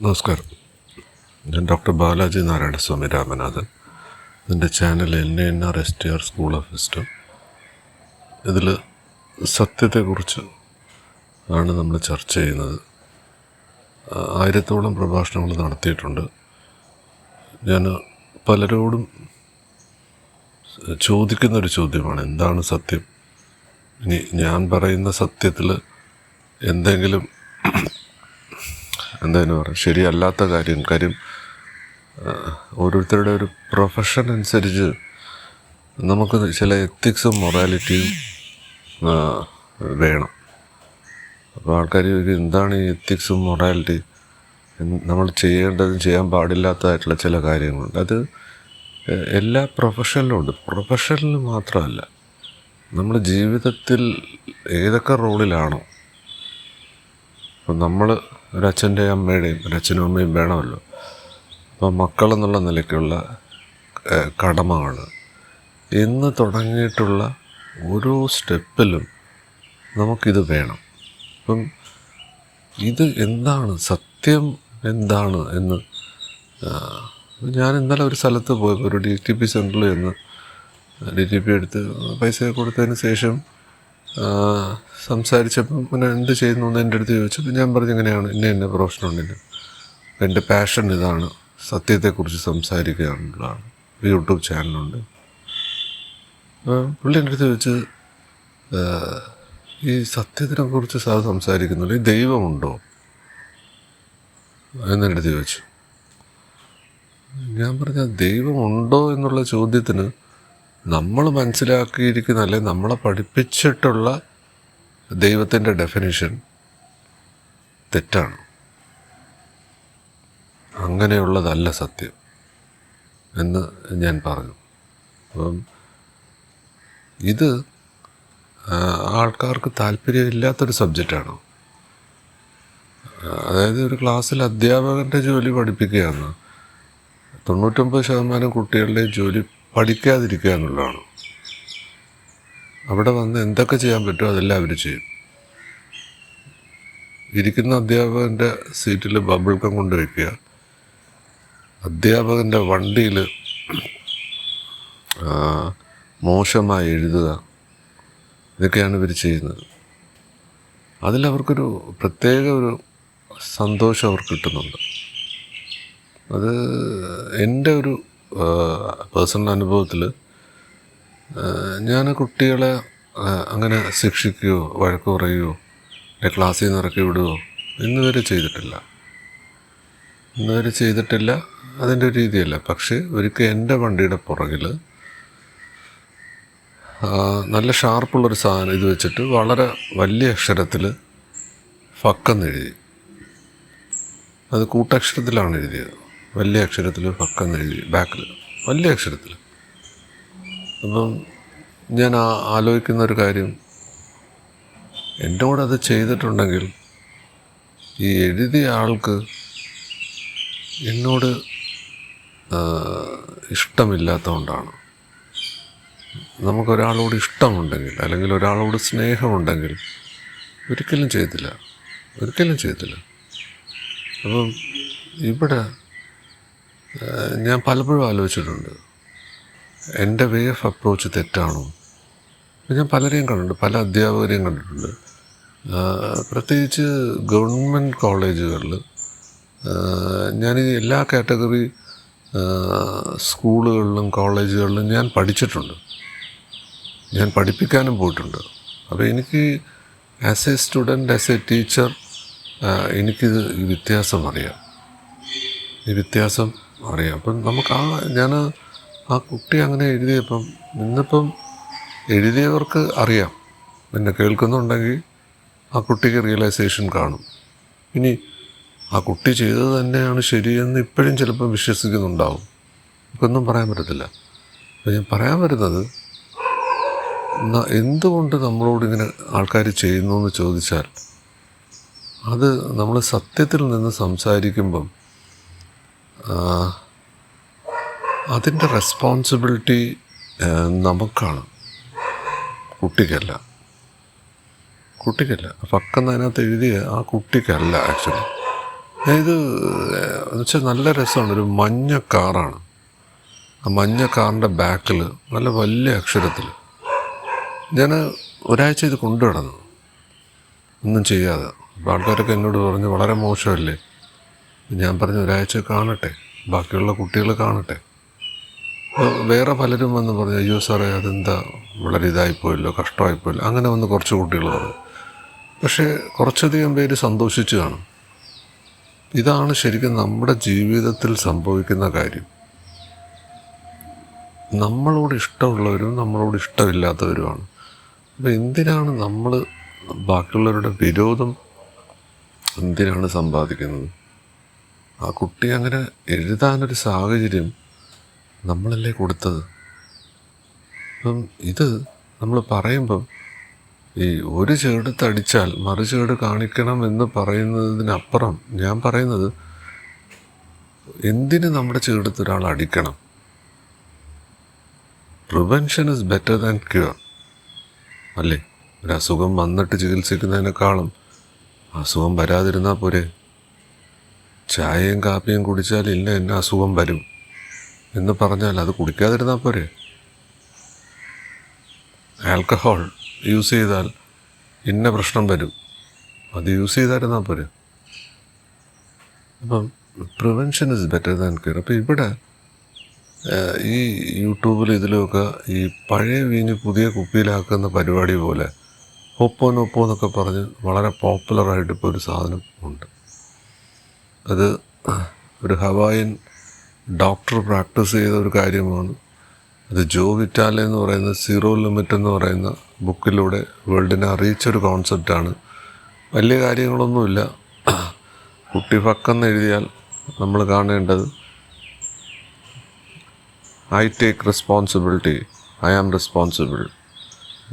നമസ്കാരം. ഞാൻ ഡോക്ടർ ബാലാജി നാരായണസ്വാമി രാമനാഥൻ. എൻ്റെ channel NANR school of wisdom. ഇതിൽ സത്യത്തെക്കുറിച്ച് ആണ് നമ്മൾ ചർച്ച ചെയ്യുന്നത്. 1000-ഓളം പ്രഭാഷണങ്ങൾ നടത്തിയിട്ടുണ്ട്. ഞാൻ പലരോടും ചോദിക്കുന്നൊരു ചോദ്യമാണ്, എന്താണ് സത്യം? ഇനി ഞാൻ പറയുന്ന സത്യത്തിൽ എന്തെങ്കിലും എന്തായാലും പറയാം ശരിയല്ലാത്ത കാര്യം ഓരോരുത്തരുടെ ഒരു പ്രൊഫഷൻ അനുസരിച്ച് നമുക്ക് ചില എത്തിക്സും മൊറാലിറ്റിയും വേണം. അപ്പോൾ ആൾക്കാർ എന്താണ് ഈ എത്തിക്സും മൊറാലിറ്റി, നമ്മൾ ചെയ്യേണ്ടതും ചെയ്യാൻ പാടില്ലാത്തതായിട്ടുള്ള ചില കാര്യങ്ങളുണ്ട്. അത് എല്ലാ പ്രൊഫഷനിലും ഉണ്ട്. പ്രൊഫഷനിൽ മാത്രമല്ല, നമ്മൾ ജീവിതത്തിൽ ഏതൊക്കെ റോളിലാണോ, അപ്പം നമ്മൾ ഒരച്ഛൻ്റെയും അമ്മയുടെയും ഒരച്ഛനും അമ്മയും വേണമല്ലോ. അപ്പോൾ മക്കളെന്നുള്ള നിലയ്ക്കുള്ള കടമകൾ എന്ന് തുടങ്ങിയിട്ടുള്ള ഓരോ സ്റ്റെപ്പിലും നമുക്കിത് വേണം. അപ്പം ഇത് എന്താണ് സത്യം, എന്താണ് എന്ന് ഞാൻ ഇന്നലെ ഒരു സ്ഥലത്ത് പോയപ്പോൾ ഒരു DTP സെൻറ്ററിൽ ചെന്ന് DTP എടുത്ത് പൈസ കൊടുത്തതിന് ശേഷം സംസാരിച്ചപ്പം പിന്നെ എന്ത് ചെയ്യുന്നു എന്ന് എൻ്റെ അടുത്ത് ചോദിച്ചപ്പോൾ ഞാൻ പറഞ്ഞു, ഇങ്ങനെയാണ് ഇന്ന പ്രൊഫഷനുണ്ട്, എൻ്റെ പാഷൻ ഇതാണ്, സത്യത്തെക്കുറിച്ച് സംസാരിക്കുക എന്നുള്ളതാണ്. യൂട്യൂബ് ചാനലുണ്ട്. പുള്ളി എൻ്റെ അടുത്ത് ചോദിച്ച്, ഈ സത്യത്തിനെക്കുറിച്ച് സാർ സംസാരിക്കുന്നുണ്ട്, ഈ ദൈവമുണ്ടോ എന്നെൻ്റെ അടുത്ത് ചോദിച്ചു. ഞാൻ പറഞ്ഞ ദൈവമുണ്ടോ എന്നുള്ള ചോദ്യത്തിന് നമ്മൾ മനസ്സിലാക്കിയിരിക്കുന്ന, അല്ലെങ്കിൽ നമ്മളെ പഠിപ്പിച്ചിട്ടുള്ള ദൈവത്തിൻ്റെ ഡെഫിനിഷൻ തെറ്റാണ്. അങ്ങനെയുള്ളതല്ല സത്യം എന്ന് ഞാൻ പറഞ്ഞു. അപ്പം ഇത് ആൾക്കാർക്ക് താല്പര്യമില്ലാത്തൊരു സബ്ജക്റ്റാണ്. അതായത് ഒരു ക്ലാസ്സിൽ അധ്യാപകൻ്റെ ജോലി പഠിപ്പിക്കുകയാണ്, 99% കുട്ടികളുടെ ജോലി പഠിക്കാതിരിക്കുക എന്നുള്ളതാണ്. അവിടെ വന്ന് എന്തൊക്കെ ചെയ്യാൻ പറ്റുമോ അതെല്ലാം അവർ ചെയ്യും. ഇരിക്കുന്ന അധ്യാപകൻ്റെ സീറ്റിൽ ബബിൾ ഗം കൊണ്ട് വയ്ക്കുക, അധ്യാപകൻ്റെ വണ്ടിയിൽ മോശമായി എഴുതുക, ഇതൊക്കെയാണ് ഇവർ ചെയ്യുന്നത്. അതിലവർക്കൊരു പ്രത്യേക ഒരു സന്തോഷം അവർക്ക് കിട്ടുന്നുണ്ട്. അത് എൻ്റെ ഒരു പേഴ്സണൽ അനുഭവത്തിൽ ഞാൻ കുട്ടികളെ അങ്ങനെ ശിക്ഷിക്കുകയോ വഴക്ക് പറയുകയോ എൻ്റെ ക്ലാസ്സിൽ നിന്ന് ഇറക്കി വിടുകയോ ഇന്നുവരെ ചെയ്തിട്ടില്ല. അതിൻ്റെ ഒരു രീതിയല്ല. പക്ഷേ ഒരിക്കൽ എൻ്റെ വണ്ടിയുടെ പുറകിൽ നല്ല ഷാർപ്പുള്ളൊരു സാധനം ഇത് വെച്ചിട്ട് വളരെ വലിയ അക്ഷരത്തിൽ ഫക്കെന്നെഴുതി. അത് കൂട്ടക്ഷരത്തിലാണ് എഴുതിയത്. വലിയ അക്ഷരത്തിൽ ഫക്കെന്നെഴുതി, ബാക്കിൽ വലിയ അക്ഷരത്തിൽ. അപ്പം ഞാൻ ആലോചിക്കുന്ന ഒരു കാര്യം, എന്നോടത് ചെയ്തിട്ടുണ്ടെങ്കിൽ ഈ എഴുതിയ ആൾക്ക് എന്നോട് ഇഷ്ടമില്ലാത്തതുകൊണ്ടാണ്. നമുക്കൊരാളോട് ഇഷ്ടമുണ്ടെങ്കിൽ, അല്ലെങ്കിൽ ഒരാളോട് സ്നേഹമുണ്ടെങ്കിൽ ഒരിക്കലും ചെയ്തില്ല. അപ്പം ഇവിടെ ഞാൻ പലപ്പോഴും ആലോചിച്ചിട്ടുണ്ട്, എൻ്റെ വേ ഓഫ് അപ്രോച്ച് തെറ്റാണോ? ഞാൻ പലരെയും കണ്ടിട്ടുണ്ട്, പല അധ്യാപകരെയും കണ്ടിട്ടുണ്ട്. പ്രത്യേകിച്ച് ഗവൺമെൻറ് കോളേജുകളിൽ ഞാൻ എല്ലാ കാറ്റഗറി സ്കൂളുകളിലും കോളേജുകളിലും ഞാൻ പഠിച്ചിട്ടുണ്ട്. ഞാൻ പഠിപ്പിക്കാനും പോയിട്ടുണ്ട്. അപ്പോൾ എനിക്ക് as A student, as A teacher, എനിക്കിത് ഈ വ്യത്യാസം അറിയാം. അപ്പം നമുക്ക് ഞാൻ ആ കുട്ടി അങ്ങനെ എഴുതിയപ്പം, ഇന്നിപ്പം എഴുതിയവർക്ക് അറിയാം, എന്നെ കേൾക്കുന്നുണ്ടെങ്കിൽ ആ കുട്ടിക്ക് റിയലൈസേഷൻ കാണും. ഇനി ആ കുട്ടി ചെയ്തത് തന്നെയാണ് ശരിയെന്ന് ഇപ്പോഴും ചിലപ്പോൾ വിശ്വസിക്കുന്നുണ്ടാവും. നമുക്കൊന്നും പറയാൻ പറ്റത്തില്ല. അപ്പം ഞാൻ പറയാൻ വരുന്നത്, എന്തുകൊണ്ട് നമ്മളോടിങ്ങനെ ആൾക്കാർ ചെയ്യുന്നു എന്ന് ചോദിച്ചാൽ, അത് നമ്മൾ സത്യത്തിൽ നിന്ന് സംസാരിക്കുമ്പം അതിൻ്റെ റെസ്പോൺസിബിലിറ്റി നമുക്കാണ്, കുട്ടിക്കല്ല. ഫക്കെന്ന് അതിനകത്ത് എഴുതിയ ആ കുട്ടിക്കല്ല ആക്ച്വലി. ഇത് എന്നുവെച്ചാൽ നല്ല രസമാണ്. ഒരു മഞ്ഞ കാറാണ്. ആ മഞ്ഞ കാറിൻ്റെ ബാക്കിൽ നല്ല വലിയ അക്ഷരത്തിൽ ഞാൻ ഒരാഴ്ച ഇത് കൊണ്ടു കിടന്നു, ഒന്നും ചെയ്യാതെ. അപ്പോൾ ആൾക്കാരൊക്കെ എന്നോട് പറഞ്ഞു വളരെ മോശമല്ലേ. ഞാൻ പറഞ്ഞു ഒരാഴ്ച കാണട്ടെ, ബാക്കിയുള്ള കുട്ടികൾ കാണട്ടെ. അപ്പോൾ വേറെ പലരും വന്ന് പറഞ്ഞു അയ്യോ സാറേ അതെന്താ വളരെ ഇതായിപ്പോയല്ലോ, കഷ്ടമായിപ്പോയല്ലോ, അങ്ങനെ വന്ന് കുറച്ച് കുട്ടികൾ പറഞ്ഞു. പക്ഷേ കുറച്ചധികം പേര് സന്തോഷിച്ച് കാണും. ഇതാണ് ശരിക്കും നമ്മുടെ ജീവിതത്തിൽ സംഭവിക്കുന്ന കാര്യം. നമ്മളോട് ഇഷ്ടമുള്ളവരും നമ്മളോട് ഇഷ്ടമില്ലാത്തവരുമാണ്. അപ്പോൾ എന്തിനാണ് നമ്മൾ ബാക്കിയുള്ളവരുടെ വിരോധം എന്തിനാണ് സമ്പാദിക്കുന്നത്? ആ കുട്ടി അങ്ങനെ എഴുതാനൊരു സാഹചര്യം നമ്മളല്ലേ കൊടുത്തത്. അപ്പം ഇത് നമ്മൾ പറയുമ്പം ഈ ഒരു ചേടത്തടിച്ചാൽ മറു ചേട് കാണിക്കണം എന്ന് പറയുന്നതിനപ്പുറം ഞാൻ പറയുന്നത് എന്തിന് നമ്മുടെ ചേടത്ത് ഒരാൾ അടിക്കണം? Prevention is better than cure അല്ലേ? ഒരു അസുഖം വന്നിട്ട് ചികിത്സിക്കുന്നതിനേക്കാളും അസുഖം വരാതിരുന്നാൽ പോരെ? ചായയും കാപ്പിയും കുടിച്ചാൽ ഇല്ല എന്നെ അസുഖം വരും എന്ന് പറഞ്ഞാൽ അത് കുടിക്കാതിരുന്നാൽ പോരെ? ആൽക്കഹോൾ യൂസ് ചെയ്താൽ ഇന്ന പ്രശ്നം വരും, അത് യൂസ് ചെയ്തായിരുന്നാൽ പോരെ? അപ്പം prevention is better than cure. അപ്പോൾ ഇവിടെ ഈ യൂട്യൂബിൽ ഇതിലുമൊക്കെ ഈ പഴയ വീഞ്ഞ് പുതിയ കുപ്പിയിലാക്കുന്ന പരിപാടി പോലെ ഒപ്പോ എന്നൊക്കെ പറഞ്ഞ് വളരെ പോപ്പുലറായിട്ട് ഇപ്പോൾ ഒരു സാധനം ഉണ്ട്. അത് ഒരു ഹവായൻ ഡോക്ടർ പ്രാക്ടീസ് ചെയ്ത ഒരു കാര്യമാണ്. അത് ജോ വിറ്റാലെ എന്ന് പറയുന്ന സീറോ ലിമിറ്റ് എന്ന് പറയുന്ന ബുക്കിലൂടെ വേൾഡിനെ അറിയിച്ചൊരു കോൺസെപ്റ്റാണ്. വലിയ കാര്യങ്ങളൊന്നുമില്ല. കുട്ടി ഫക്കെന്ന് എഴുതിയാൽ നമ്മൾ കാണേണ്ടത് I take responsibility, I am responsible,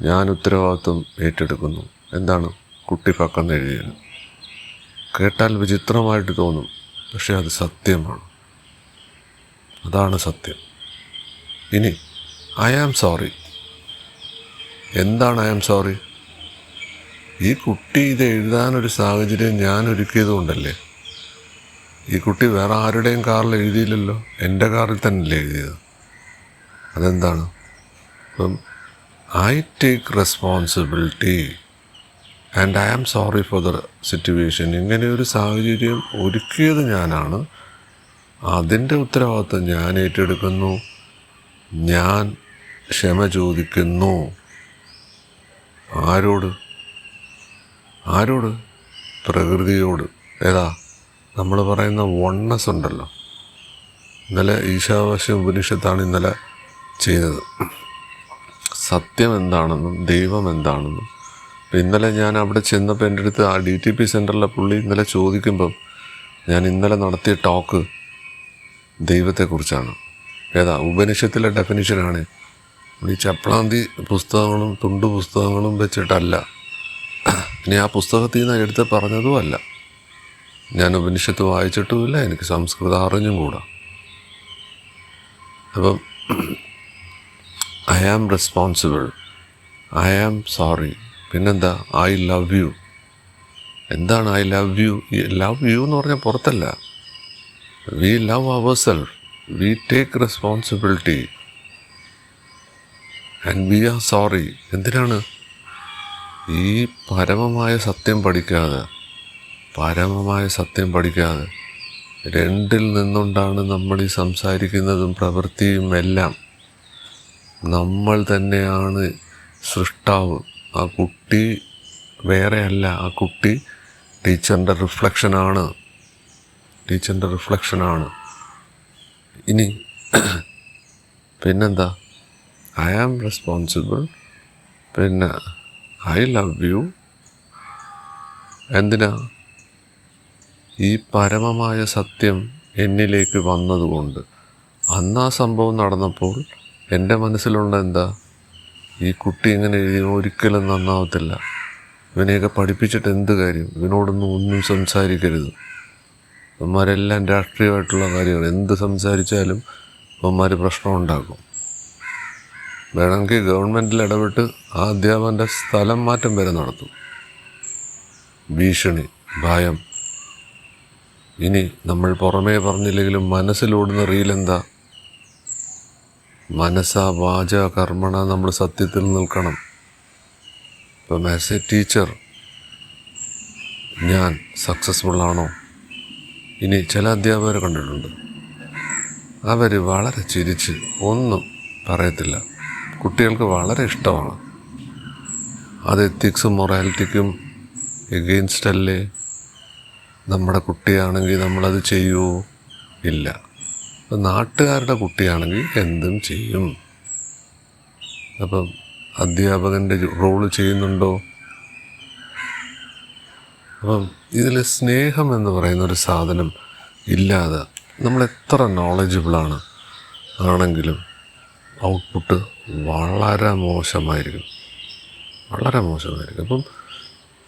ഞാൻ ഉത്തരവാദിത്വം ഏറ്റെടുക്കുന്നു. എന്താണ് കുട്ടി ഫക്കെന്ന് എഴുതിയത്? കേട്ടാൽ വിചിത്രമായിട്ട് തോന്നും, പക്ഷേ അത് സത്യമാണ്. അതാണ് സത്യം. ഇനി ഐ ആം സോറി. എന്താണ് ഐ ആം സോറി? ഈ കുട്ടി ഇത് എഴുതാനൊരു സാഹചര്യം ഞാൻ ഒരുക്കിയത് കൊണ്ടല്ലേ. ഈ കുട്ടി വേറെ ആരുടെയും കാറിൽ എഴുതിയില്ലല്ലോ, എൻ്റെ കാറിൽ തന്നെയല്ലേ എഴുതിയത്. അതെന്താണ്? അപ്പം I take responsibility and I am sorry for the situation. ഇങ്ങനെയൊരു സാഹചര്യം ഒരുക്കിയത് ഞാനാണ്, അതിൻ്റെ ഉത്തരവാദിത്വം ഞാൻ ഏറ്റെടുക്കുന്നു, ഞാൻ ക്ഷമ ചോദിക്കുന്നു. ആരോട്? പ്രകൃതിയോട്. ഏതാ നമ്മൾ പറയുന്ന വണ്ണസ് ഉണ്ടല്ലോ. ഇന്നലെ ഈശാവാസ്യ ഉപനിഷത്താണ് ഇന്നലെ ചെയ്തത്. സത്യം എന്താണെന്നും ദൈവം എന്താണെന്നും. ഇന്നലെ ഞാൻ അവിടെ ചെന്നപ്പോൾ എൻ്റെ അടുത്ത് ആ DTP സെൻറ്ററിലെ പുള്ളി ഇന്നലെ ചോദിക്കുമ്പം ഞാൻ ഇന്നലെ നടത്തിയ ടോക്ക് ദൈവത്തെക്കുറിച്ചാണ്. ഏതാ ഉപനിഷത്തിലെ ഡെഫിനിഷനാണ്. ഈ ചപ്ലാന്തി പുസ്തകങ്ങളും തുണ്ടു പുസ്തകങ്ങളും വെച്ചിട്ടല്ല, ഇനി ആ പുസ്തകത്തിൽ നിന്ന് എടുത്ത് പറഞ്ഞതുമല്ല. ഞാൻ ഉപനിഷത്ത് വായിച്ചിട്ടുമില്ല, എനിക്ക് സംസ്കൃതം അറിഞ്ഞും കൂടാ. അപ്പം I am responsible, I am sorry. പിന്നെന്താ? I love you. എന്താണ് I love you? Love you എന്ന് പറഞ്ഞാൽ പുറത്തല്ല. We love ourself, we take responsibility and we are sorry. എന്തിനാണ്? ഈ പരമമായ സത്യം പഠിക്കാതെ രണ്ടിൽ നിന്നുകൊണ്ടാണ് നമ്മൾ ഈ സംസാരിക്കുന്നതും പ്രവൃത്തിയും എല്ലാം. നമ്മൾ തന്നെയാണ് സൃഷ്ടാവ്. ആ കുട്ടി വേറെ അല്ല, ആ കുട്ടി ടീച്ചറിൻ്റെ റിഫ്ലക്ഷനാണ്. ഇനി പിന്നെന്താ? ഐ ആം റെസ്പോൺസിബിൾ, പിന്നെ ഐ ലവ് യു. എന്തിനാ? ഈ പരമമായ സത്യം എന്നിലേക്ക് വന്നതുകൊണ്ട്. അന്ന് ആ സംഭവം നടന്നപ്പോൾ എൻ്റെ മനസ്സിലുള്ള എന്താ? ഈ കുട്ടി ഇങ്ങനെ ഒരിക്കലും നന്നാവത്തില്ല, ഇവനെയൊക്കെ പഠിപ്പിച്ചിട്ട് എന്ത് കാര്യം, ഇവനോടൊന്നും സംസാരിക്കരുത്. അവന്മാരെല്ലാം രാഷ്ട്രീയമായിട്ടുള്ള കാര്യമാണ്, എന്ത് സംസാരിച്ചാലും അവന്മാർ പ്രശ്നം ഉണ്ടാക്കും. വേണമെങ്കിൽ ഗവൺമെൻറ്റിൽ ഇടപെട്ട് ആ അധ്യാപകൻ്റെ സ്ഥലം മാറ്റം വരെ നടത്തും. ഭീഷണി, ഭയം. ഇനി നമ്മൾ പുറമേ പറഞ്ഞില്ലെങ്കിലും മനസ്സിലോടുന്ന റീലെന്താ? മനസ്സാ വാച കർമ്മണ നമ്മൾ സത്യത്തിൽ നിൽക്കണം. ഇപ്പം ആസ് എ ടീച്ചർ ഞാൻ സക്സസ്ഫുള്ളാണോ? ഇനി ചില അധ്യാപകരെ കണ്ടിട്ടുണ്ട്, അവർ വളരെ ചിരിച്ച് ഒന്നും പറയത്തില്ല, കുട്ടികൾക്ക് വളരെ ഇഷ്ടമാണ്. അത് എത്തിക്സും മൊറാലിറ്റിക്കും എഗെയിൻസ്റ്റ് അല്ലേ? നമ്മുടെ കുട്ടിയാണെങ്കിൽ നമ്മളത് ചെയ്യുമോ? ഇല്ല. അപ്പം നാട്ടുകാരുടെ കുട്ടിയാണെങ്കിൽ എന്തും ചെയ്യും. അപ്പം അധ്യാപകൻ്റെ റോള് ചെയ്യുന്നുണ്ടോ? അപ്പം ഇതിൽ സ്നേഹം എന്ന് പറയുന്നൊരു സാധനം ഇല്ലാതെ നമ്മൾ എത്ര നോളജബിളാണ് ആണെങ്കിലും ഔട്ട്പുട്ട് വളരെ മോശമായിരിക്കും, വളരെ മോശമായിരിക്കും. അപ്പം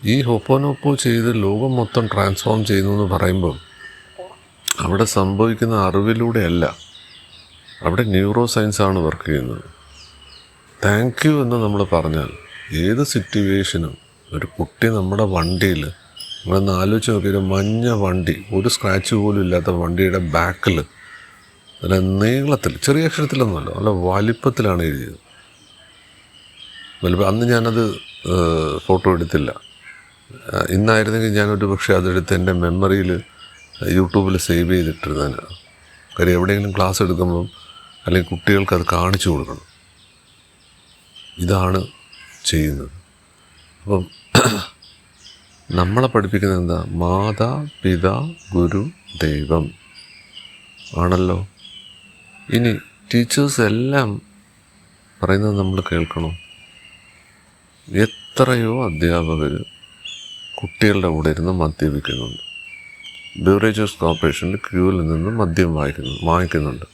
ഈ ഹൊപ്പോനൊപ്പോ ചെയ്ത് ലോകം മൊത്തം ട്രാൻസ്ഫോം ചെയ്യുന്നു എന്ന് പറയുമ്പോൾ അവിടെ സംഭവിക്കുന്ന അറിവിലൂടെയല്ല, അവിടെ ന്യൂറോ സയൻസാണ് വർക്ക് ചെയ്യുന്നത്. താങ്ക് യു എന്ന് നമ്മൾ പറഞ്ഞാൽ ഏത് സിറ്റുവേഷനും ഒരു കുട്ടി നമ്മുടെ വണ്ടിയിൽ, നമ്മളൊന്ന് ആലോചിച്ച് നോക്കിയൊരു മഞ്ഞ വണ്ടി, ഒരു സ്ക്രാച്ച് പോലും ഇല്ലാത്ത വണ്ടിയുടെ ബാക്കിൽ നല്ല നീളത്തിൽ, ചെറിയ അക്ഷരത്തിലൊന്നുമല്ല, നല്ല വലിപ്പത്തിലാണ് എഴുതിയത്. അന്ന് ഞാനത് ഫോട്ടോ എടുത്തില്ല. ഇന്നായിരുന്നെങ്കിൽ ഞാനൊരു പക്ഷേ അതെടുത്ത് എൻ്റെ മെമ്മറിയിൽ യൂട്യൂബിൽ സേവ് ചെയ്തിട്ടിരുന്നതിന്. കാര്യം എവിടെയെങ്കിലും ക്ലാസ് എടുക്കുമ്പം അല്ലെങ്കിൽ കുട്ടികൾക്ക് അത് കാണിച്ചു കൊടുക്കണം. ഇതാണ് ചെയ്യുന്നത്. അപ്പം നമ്മളെ പഠിപ്പിക്കുന്നത് എന്താ? മാതാ പിതാ ഗുരു ദൈവം ആണല്ലോ. ഇനി ടീച്ചേഴ്സ് എല്ലാം പറയുന്നത് നമ്മൾ കേൾക്കണം. എത്രയോ അധ്യാപകർ കുട്ടികളുടെ കൂടെ ഇരുന്ന് മദ്യപിക്കുന്നുണ്ട്. ബിവറേജസ് കോർപ്പറേഷനിൽ ക്യൂവിൽ നിന്ന് മദ്യം വാങ്ങിക്കുന്നുണ്ട്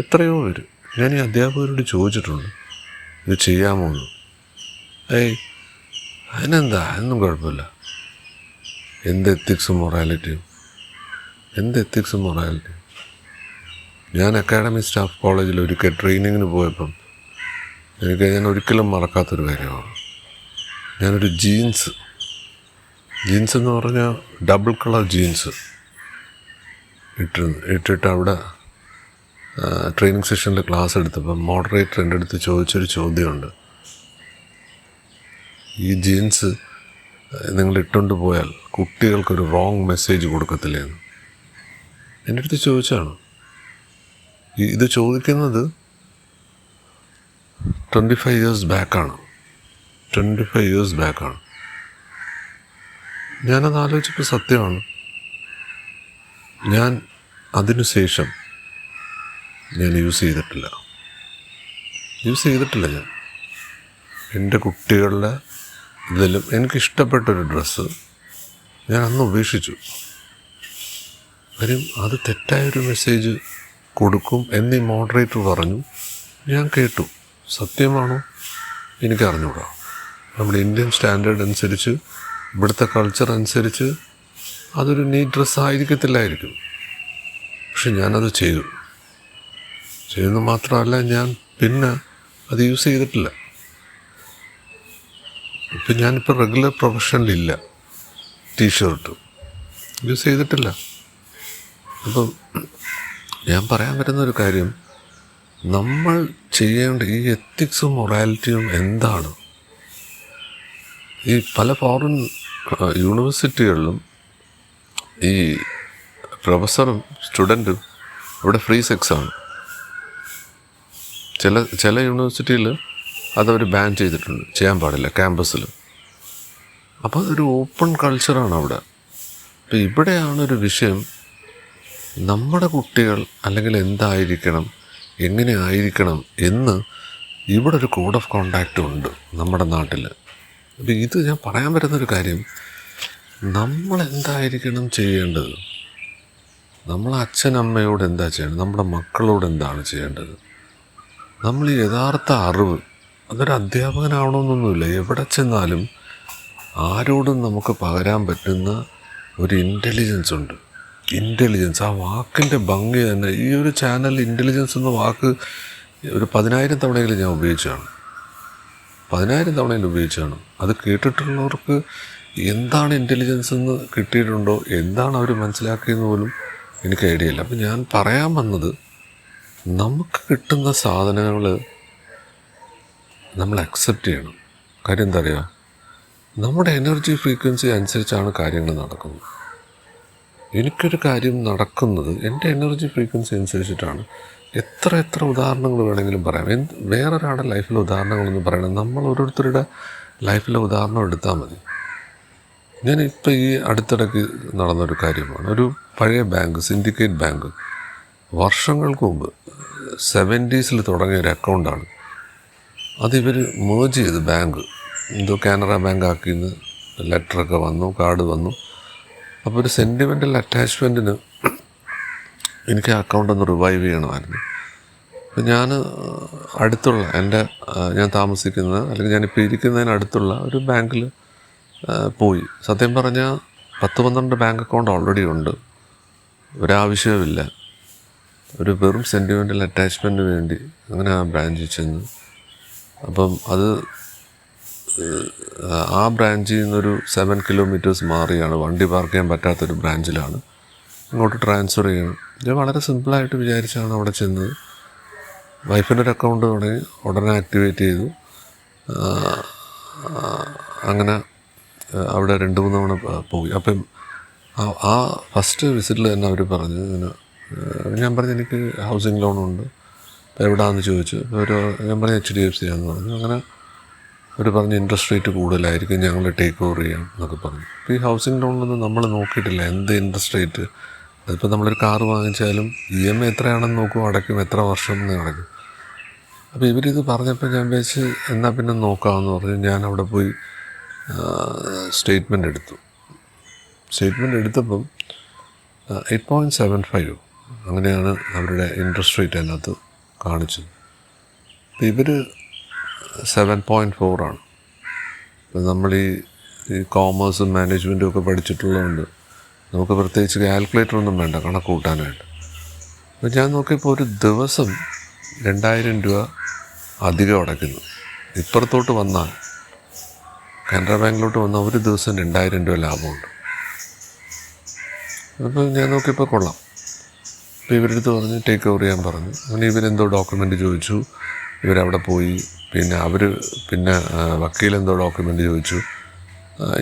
എത്രയോ പേര്. ഞാൻ ഈ അധ്യാപകരോട് ചോദിച്ചിട്ടുണ്ട്, ഇത് ചെയ്യാമോ എന്ന്. അതിനെന്താ, അതൊന്നും കുഴപ്പമില്ല. എന്ത് എത്തിക്സും മൊറാലിറ്റിയും, എന്ത് എത്തിക്സും മൊറാലിറ്റിയും. ഞാൻ അക്കാഡമി സ്റ്റാഫ് കോളേജിൽ ഒരിക്കൽ ട്രെയിനിങ്ങിന് പോയപ്പം ഞാൻ ഒരിക്കലും മറക്കാത്തൊരു കാര്യമാണ്. ഞാനൊരു ജീൻസ് എന്ന് പറഞ്ഞാൽ ഡബിൾ കളർ ജീൻസ് ഇട്ടിട്ട് അവിടെ ട്രെയിനിങ് സെഷനിൽ ക്ലാസ് എടുത്തപ്പം മോഡറേറ്റർ എൻ്റെ അടുത്ത് ചോദിച്ചൊരു ചോദ്യമുണ്ട്, ഈ ജീൻസ് നിങ്ങൾ ഇട്ടുകൊണ്ട് പോയാൽ കുട്ടികൾക്കൊരു റോങ് മെസ്സേജ് കൊടുക്കത്തില്ലേ എന്ന് എൻ്റെ അടുത്ത് ചോദിച്ചാണ്. ഇത് ചോദിക്കുന്നത് 25 years ബാക്കാണ്. ഞാനത് ആലോചിച്ചപ്പോൾ സത്യമാണ്. ഞാൻ അതിനുശേഷം ഞാൻ യൂസ് ചെയ്തിട്ടില്ല ഞാൻ എൻ്റെ കുട്ടികളുടെ ഇതിലും എനിക്കിഷ്ടപ്പെട്ടൊരു ഡ്രസ്സ് ഞാൻ അന്ന് ഉപേക്ഷിച്ചു. കാര്യം അത് തെറ്റായൊരു മെസ്സേജ് കൊടുക്കും എന്നീ മോഡറേറ്റർ പറഞ്ഞു. ഞാൻ കേട്ടു. സത്യമാണോ എനിക്കറിഞ്ഞൂടാ. നമ്മുടെ ഇന്ത്യൻ സ്റ്റാൻഡേർഡ് അനുസരിച്ച്, ഇവിടുത്തെ കൾച്ചർ അനുസരിച്ച് അതൊരു നീറ്റ് ഡ്രസ്സ് ആയിരിക്കത്തില്ലായിരിക്കും. പക്ഷെ ഞാനത് ചെയ്തെന്ന് മാത്രമല്ല, ഞാൻ പിന്നെ അത് യൂസ് ചെയ്തിട്ടില്ല. ഇപ്പം ഞാനിപ്പോൾ റെഗുലർ പ്രൊഫഷനിലില്ല, ടീഷർട്ട് യൂസ് ചെയ്തിട്ടില്ല. അപ്പം ഞാൻ പറയാൻ പറ്റുന്നൊരു കാര്യം, നമ്മൾ ചെയ്യേണ്ട ഈ എത്തിക്സും മൊറാലിറ്റിയും എന്താണ്? ഈ പല ഫോറിൻ യൂണിവേഴ്സിറ്റികളിലും ഈ പ്രൊഫസറും സ്റ്റുഡൻറ്റും ഇവിടെ ഫ്രീ സെക്സാണ്. ചില യൂണിവേഴ്സിറ്റിയിൽ അതവർ ബാൻ ചെയ്തിട്ടുണ്ട്, ചെയ്യാൻ പാടില്ല ക്യാമ്പസിൽ. അപ്പോൾ അതൊരു ഓപ്പൺ കൾച്ചറാണ് അവിടെ. അപ്പോൾ ഇവിടെയാണൊരു വിഷയം, നമ്മുടെ കുട്ടികൾ അല്ലെങ്കിൽ എന്തായിരിക്കണം, എങ്ങനെ ആയിരിക്കണം എന്ന് ഇവിടെ ഒരു കോഡ് ഓഫ് കോണ്ടാക്റ്റ് ഉണ്ട് നമ്മുടെ നാട്ടിൽ. അപ്പോൾ ഇത് ഞാൻ പറയാൻ പറ്റുന്നൊരു കാര്യം, നമ്മളെന്തായിരിക്കണം ചെയ്യേണ്ടത്, നമ്മളെ അച്ഛനമ്മയോട് എന്താ ചെയ്യേണ്ടത്, നമ്മുടെ മക്കളോട് എന്താണ് ചെയ്യേണ്ടത്, നമ്മൾ ഈ യഥാർത്ഥ അറിവ്, അതൊരു അധ്യാപകനാവണമെന്നൊന്നുമില്ല, എവിടെ ചെന്നാലും ആരോടും നമുക്ക് പകരാൻ പറ്റുന്ന ഒരു ഇൻ്റലിജൻസ് ഉണ്ട്. ഇൻ്റലിജൻസ്, ആ വാക്കിൻ്റെ ഭംഗി തന്നെ. ഈ ഒരു ചാനൽ ഇൻ്റലിജൻസ് എന്ന വാക്ക് ഒരു 10,000 തവണയെങ്കിലും ഞാൻ ഉപയോഗിച്ചതാണ്. 10,000 തവണ ഉപയോഗിച്ച് കാണും. അത് കേട്ടിട്ടുള്ളവർക്ക് എന്താണ് ഇൻ്റലിജൻസ് എന്ന് കിട്ടിയിട്ടുണ്ടോ, എന്താണ് അവർ മനസ്സിലാക്കിയെന്ന് പോലും എനിക്ക് ഐഡിയ ഇല്ല. അപ്പം ഞാൻ പറയാൻ വന്നത്, നമുക്ക് കിട്ടുന്ന സാധനങ്ങൾ നമ്മൾ അക്സെപ്റ്റ് ചെയ്യണം. കാര്യം എന്താ പറയുക, നമ്മുടെ എനർജി ഫ്രീക്വൻസി അനുസരിച്ചാണ് കാര്യങ്ങൾ നടക്കുന്നത്. എനിക്കൊരു കാര്യം നടക്കുന്നത് എൻ്റെ എനർജി ഫ്രീക്വൻസി അനുസരിച്ചിട്ടാണ്. എത്ര ഉദാഹരണങ്ങൾ വേണമെങ്കിലും പറയാം. വേറൊരാളുടെ ലൈഫിലെ ഉദാഹരണങ്ങളൊന്നും പറയണം, നമ്മൾ ഓരോരുത്തരുടെ ലൈഫിലെ ഉദാഹരണം എടുത്താൽ മതി. ഞാനിപ്പോൾ ഈ അടുത്തിടയ്ക്ക് നടന്നൊരു കാര്യമാണ്. ഒരു പഴയ ബാങ്ക്, സിൻഡിക്കേറ്റ് ബാങ്ക്, വർഷങ്ങൾക്ക് മുമ്പ് 70s തുടങ്ങിയ ഒരു അക്കൗണ്ടാണ്. അതിവർ മേർജ് ചെയ്ത് ബാങ്ക് എന്തോ കാനറ ബാങ്ക് ആക്കിയെന്ന് ലെറ്ററൊക്കെ വന്നു, കാർഡ് വന്നു. അപ്പോൾ ഒരു സെൻറ്റിമെൻ്റൽ അറ്റാച്ച്മെൻറ്റിന് എനിക്ക് ആ അക്കൗണ്ട് ഒന്ന് റിവൈവ് ചെയ്യണമായിരുന്നു. അപ്പം ഞാൻ അടുത്തുള്ള ഞാൻ താമസിക്കുന്ന അല്ലെങ്കിൽ ഞാനിപ്പോൾ ഇരിക്കുന്നതിനടുത്തുള്ള ഒരു ബാങ്കിൽ പോയി. സത്യം പറഞ്ഞാൽ 10-12 ബാങ്ക് അക്കൗണ്ട് ഓൾറെഡി ഉണ്ട്, ഒരാവശ്യവുമില്ല. ഒരു വെറും സെൻറ്റിമെൻ്റൽ അറ്റാച്ച്മെൻറ്റിന് വേണ്ടി അങ്ങനെ ആ ബ്രാഞ്ചിൽ ചെന്ന്, അപ്പം അത് ആ ബ്രാഞ്ചിൽ നിന്നൊരു 7 കിലോമീറ്റേഴ്സ് മാറിയാണ്, വണ്ടി പാർക്ക് ചെയ്യാൻ പറ്റാത്തൊരു ബ്രാഞ്ചിലാണ്. ഇങ്ങോട്ട് ട്രാൻസ്ഫർ ചെയ്യണം. ഞാൻ വളരെ സിമ്പിളായിട്ട് വിചാരിച്ചാണ് അവിടെ ചെന്നത്. വൈഫിൻ്റെ ഒരു അക്കൗണ്ട് തുടങ്ങി, ഉടനെ ആക്ടിവേറ്റ് ചെയ്തു. അങ്ങനെ അവിടെ 2-3 തവണ പോയി. അപ്പം ആ ഫസ്റ്റ് വിസിറ്റിൽ തന്നെ അവർ പറഞ്ഞു, ഇങ്ങനെ ഞാൻ പറഞ്ഞു എനിക്ക് ഹൗസിംഗ് ലോണുണ്ട്, അപ്പോൾ എവിടെയാണെന്ന് ചോദിച്ചു. ഞാൻ പറഞ്ഞു HDFC ആണെന്ന് പറഞ്ഞു. അങ്ങനെ അവർ പറഞ്ഞു ഇൻട്രസ്റ്റ് റേറ്റ് കൂടുതലായിരിക്കും, ഞങ്ങൾ ടേക്ക് ഓവർ ചെയ്യാം എന്നൊക്കെ പറഞ്ഞു. അപ്പോൾ ഈ ഹൗസിംഗ് ലോണിലൊന്നും നമ്മൾ നോക്കിയിട്ടില്ല എന്ത് ഇൻട്രസ്റ്റ് റേറ്റ്. അതിപ്പോൾ നമ്മളൊരു കാറ് വാങ്ങിച്ചാലും EMI എത്രയാണെന്ന് നോക്കും, അടയ്ക്കും, എത്ര വർഷം എന്ന് അടയ്ക്കും. അപ്പോൾ ഇവരിത് പറഞ്ഞപ്പോൾ ഞാൻ വിചാരിച്ച് എന്നാൽ പിന്നെ നോക്കാമെന്ന് പറഞ്ഞ് ഞാൻ അവിടെ പോയി സ്റ്റേറ്റ്മെൻറ്റ് എടുത്തു. സ്റ്റേറ്റ്മെൻറ്റ് എടുത്തപ്പം 8.75 അങ്ങനെയാണ് അവരുടെ ഇൻട്രസ്റ്റ് റേറ്റ് അതിനകത്ത് കാണിച്ചത്. അപ്പോൾ ഇവർ 7.4 ആണ്. ഇപ്പം നമ്മൾ ഈ കോമേഴ്സും മാനേജ്മെൻറ്റും ഒക്കെ പഠിച്ചിട്ടുള്ളതുകൊണ്ട് നമുക്ക് പ്രത്യേകിച്ച് കാൽക്കുലേറ്ററൊന്നും വേണ്ട കണക്ക് കൂട്ടാനായിട്ട്. അപ്പോൾ ഞാൻ നോക്കിയപ്പോൾ ഒരു ദിവസം 2,000 രൂപ അധികം അടയ്ക്കുന്നു. ഇപ്പുറത്തോട്ട് വന്നാൽ കാനറ ബാങ്കിലോട്ട് വന്നാൽ ഒരു ദിവസം 2,000 രൂപ ലാഭമുണ്ട്. അപ്പോൾ ഞാൻ നോക്കിയപ്പോൾ കൊള്ളാം. അപ്പോൾ ഇവരുടെ അടുത്ത് പറഞ്ഞ് ടേക്ക് ഓവർ ചെയ്യാൻ പറഞ്ഞു. അങ്ങനെ ഇവരെന്തോ ഡോക്യുമെൻ്റ് ചോദിച്ചു, ഇവരവിടെ പോയി. പിന്നെ വക്കീലെന്തോ ഡോക്യുമെൻ്റ് ചോദിച്ചു.